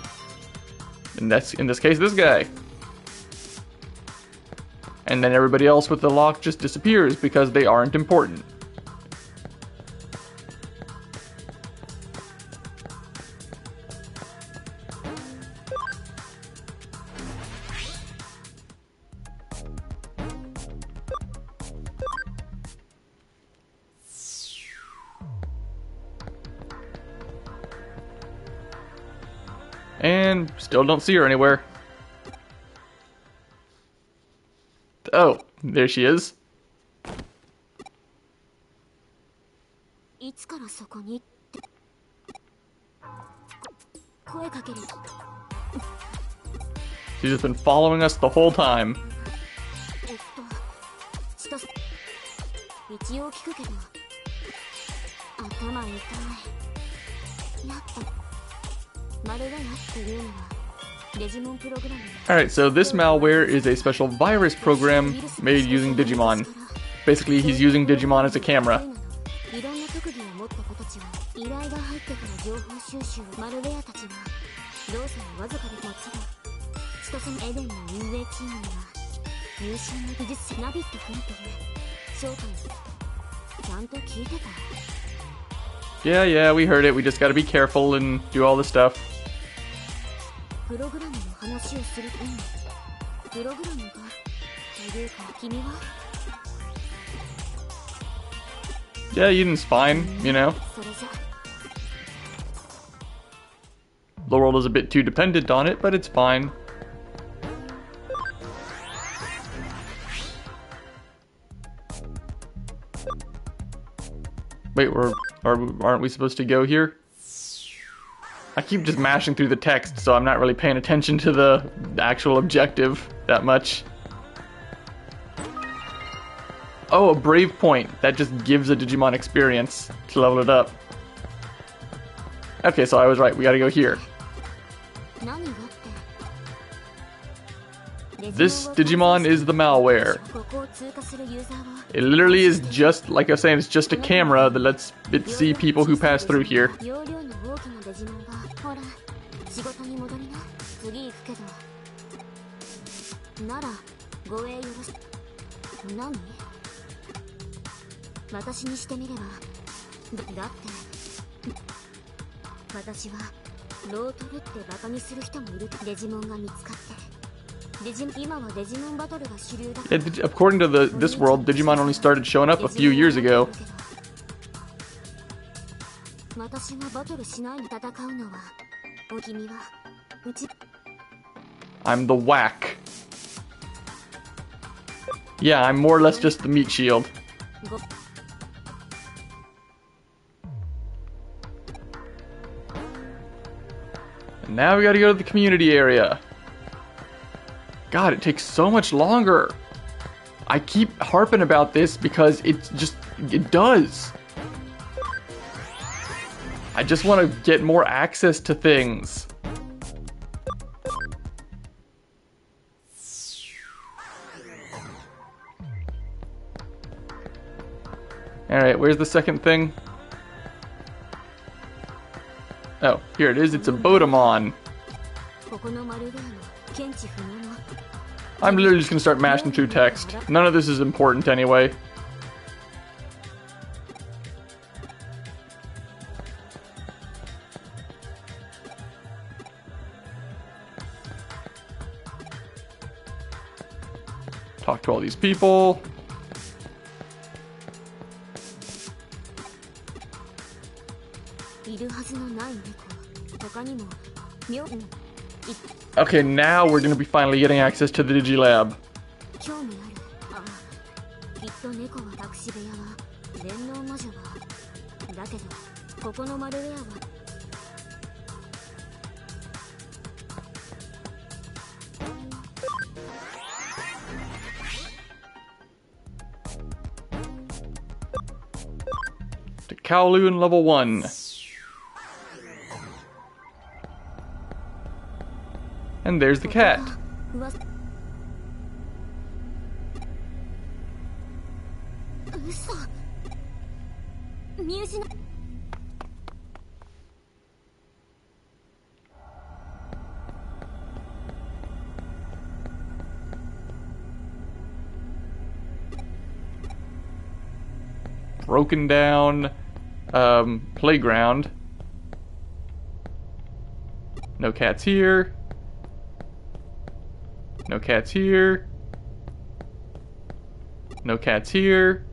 [SPEAKER 1] And that's, in this case, this guy. And then everybody else with the lock just disappears because they aren't important. And still don't see her anywhere. Oh, there she is.
[SPEAKER 7] いつからそこにって声かける。
[SPEAKER 1] She's just been following us the whole time.
[SPEAKER 7] 一応聞くけど頭痛い。やっぱ
[SPEAKER 1] Alright, so this malware is a special virus program made using Digimon. Basically, he's using Digimon as a camera. Yeah, we heard it. We just gotta be careful and do all this stuff. Yeah, Eden's fine, you know. The world is a bit too dependent on it, but it's fine. Wait, aren't we supposed to go here? I keep just mashing through the text, so I'm not really paying attention to the actual objective that much. Oh, a brave point. That just gives a Digimon experience to level it up. Okay, so I was right. We gotta go here. This Digimon is the malware. It literally is just, like I was saying, it's just a camera that lets it see people who pass through here. Yeah, according to this world, Digimon only started showing up a few years ago. I'm the whack. Yeah, I'm more or less just the meat shield. And now we gotta go to the community area. God, it takes so much longer. I keep harping about this because it does. I just want to get more access to things. Alright, where's the second thing? Oh, here it is. It's a Bodemon. I'm literally just gonna start mashing through text. None of this is important anyway. Talk to all these people. Okay, now we're gonna be finally getting access to the Digilab. To Kowloon level 1. And there's the cat. Broken down playground. No cats here. No cats here. No cats here.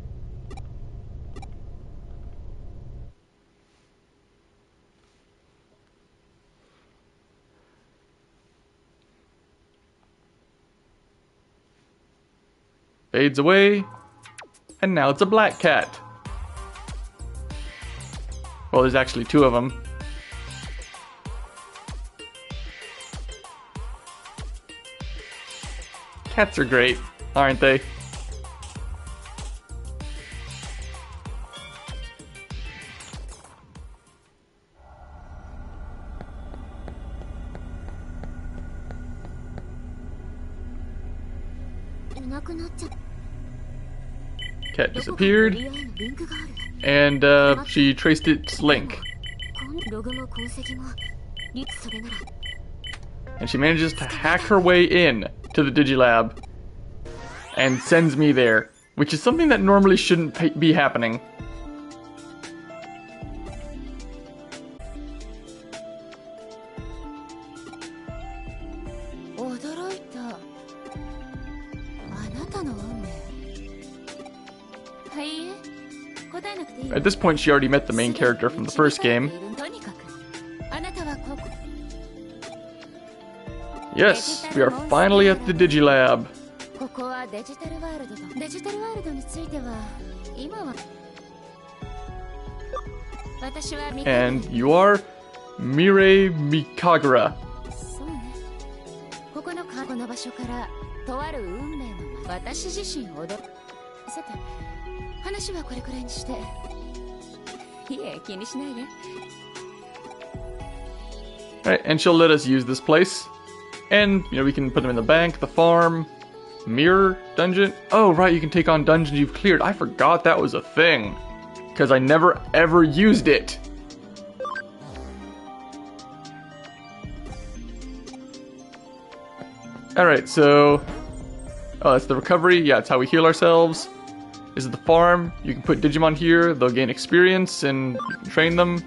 [SPEAKER 1] Fades away. And now it's a black cat. Well, there's actually two of them. Cats are great, aren't they? Cat disappeared, and she traced its link. And she manages to hack her way in to the Digilab and sends me there, which is something that normally shouldn't be happening. At this point, she already met the main character from the first game. Yes, we are finally at the Digilab. And you are Mirei Mikagura. Alright, and she'll let us use this place. And, you know, we can put them in the bank, the farm, mirror dungeon. Oh, right, you can take on dungeons you've cleared. I forgot that was a thing. Because I never, ever used it. Alright, so... Oh, that's the recovery. Yeah, it's how we heal ourselves. This is the farm. You can put Digimon here. They'll gain experience and you can train them.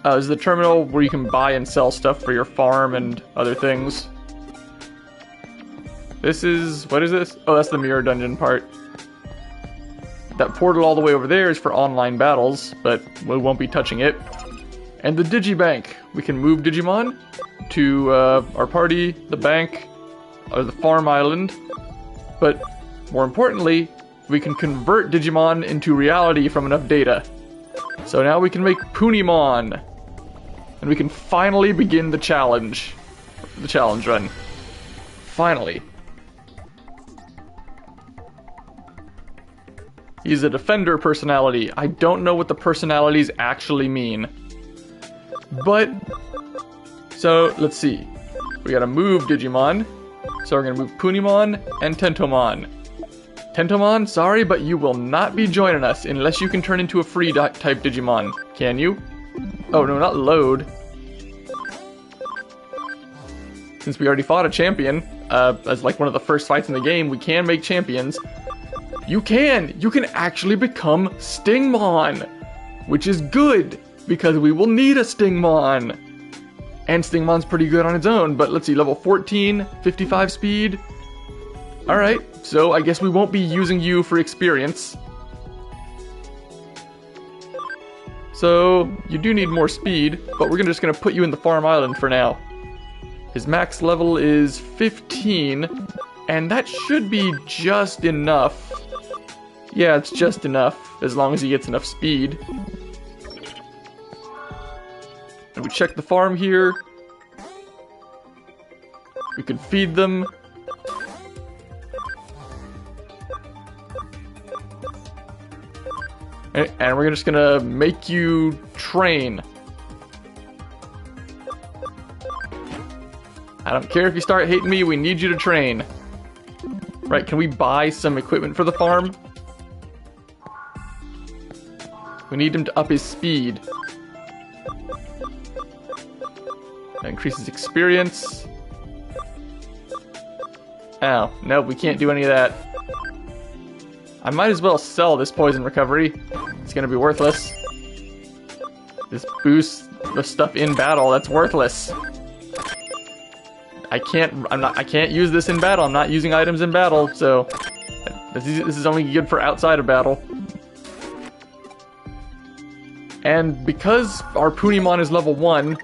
[SPEAKER 1] This is the terminal where you can buy and sell stuff for your farm and other things. This is... what is this? Oh, that's the mirror dungeon part. That portal all the way over there is for online battles, but we won't be touching it. And the Digibank. We can move Digimon to our party, the bank, or the farm island. But more importantly, we can convert Digimon into reality from enough data. So now we can make Punimon. And we can finally begin the challenge. The challenge run. Finally. He's a defender personality. I don't know what the personalities actually mean. But, so, let's see. We gotta move Digimon. So we're gonna move Punimon and Tentomon. Tentomon, sorry, but you will not be joining us unless you can turn into a free type Digimon. Can you? Oh, no, not load. Since we already fought a champion, as like one of the first fights in the game, we can make champions. You can actually become Stingmon, which is good, because we will need a Stingmon. And Stingmon's pretty good on its own, but let's see, level 14, 55 speed. Alright, so I guess we won't be using you for experience. So, you do need more speed, but we're just gonna put you in the farm island for now. His max level is 15, and that should be just enough. Yeah, it's just enough, as long as he gets enough speed. And we check the farm here. We can feed them. And we're just gonna make you train. I don't care if you start hating me, we need you to train. Right, can we buy some equipment for the farm? We need him to up his speed. That increases experience. Oh, no, we can't do any of that. I might as well sell this poison recovery. It's gonna be worthless. This boosts the stuff in battle, that's worthless. I can't use this in battle. I'm not using items in battle, so this is only good for outside of battle. And because our Punimon is level 1,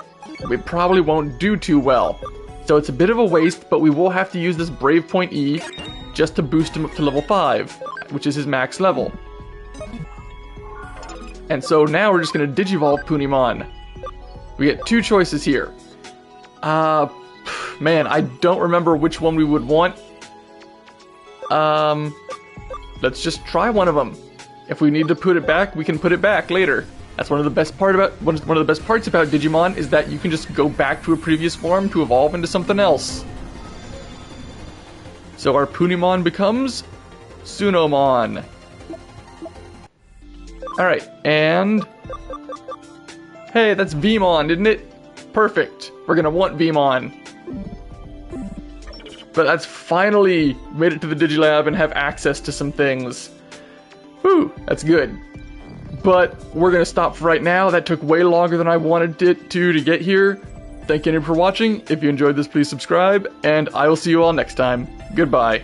[SPEAKER 1] we probably won't do too well. So it's a bit of a waste, but we will have to use this Brave Point E just to boost him up to level 5, which is his max level. And so now we're just going to Digivolve Punimon. We get two choices here. Man, I don't remember which one we would want. Let's just try one of them. If we need to put it back, we can put it back later. That's one of the best parts about Digimon is that you can just go back to a previous form to evolve into something else. So our Punimon becomes Sunomon. Alright, and hey, that's Vmon, isn't it? Perfect. We're gonna want Vmon. But that's finally made it to the Digilab and have access to some things. Whew, that's good. But we're gonna stop for right now. That took way longer than I wanted it to get here. Thank you for watching. If you enjoyed this, please subscribe, and I will see you all next time. Goodbye.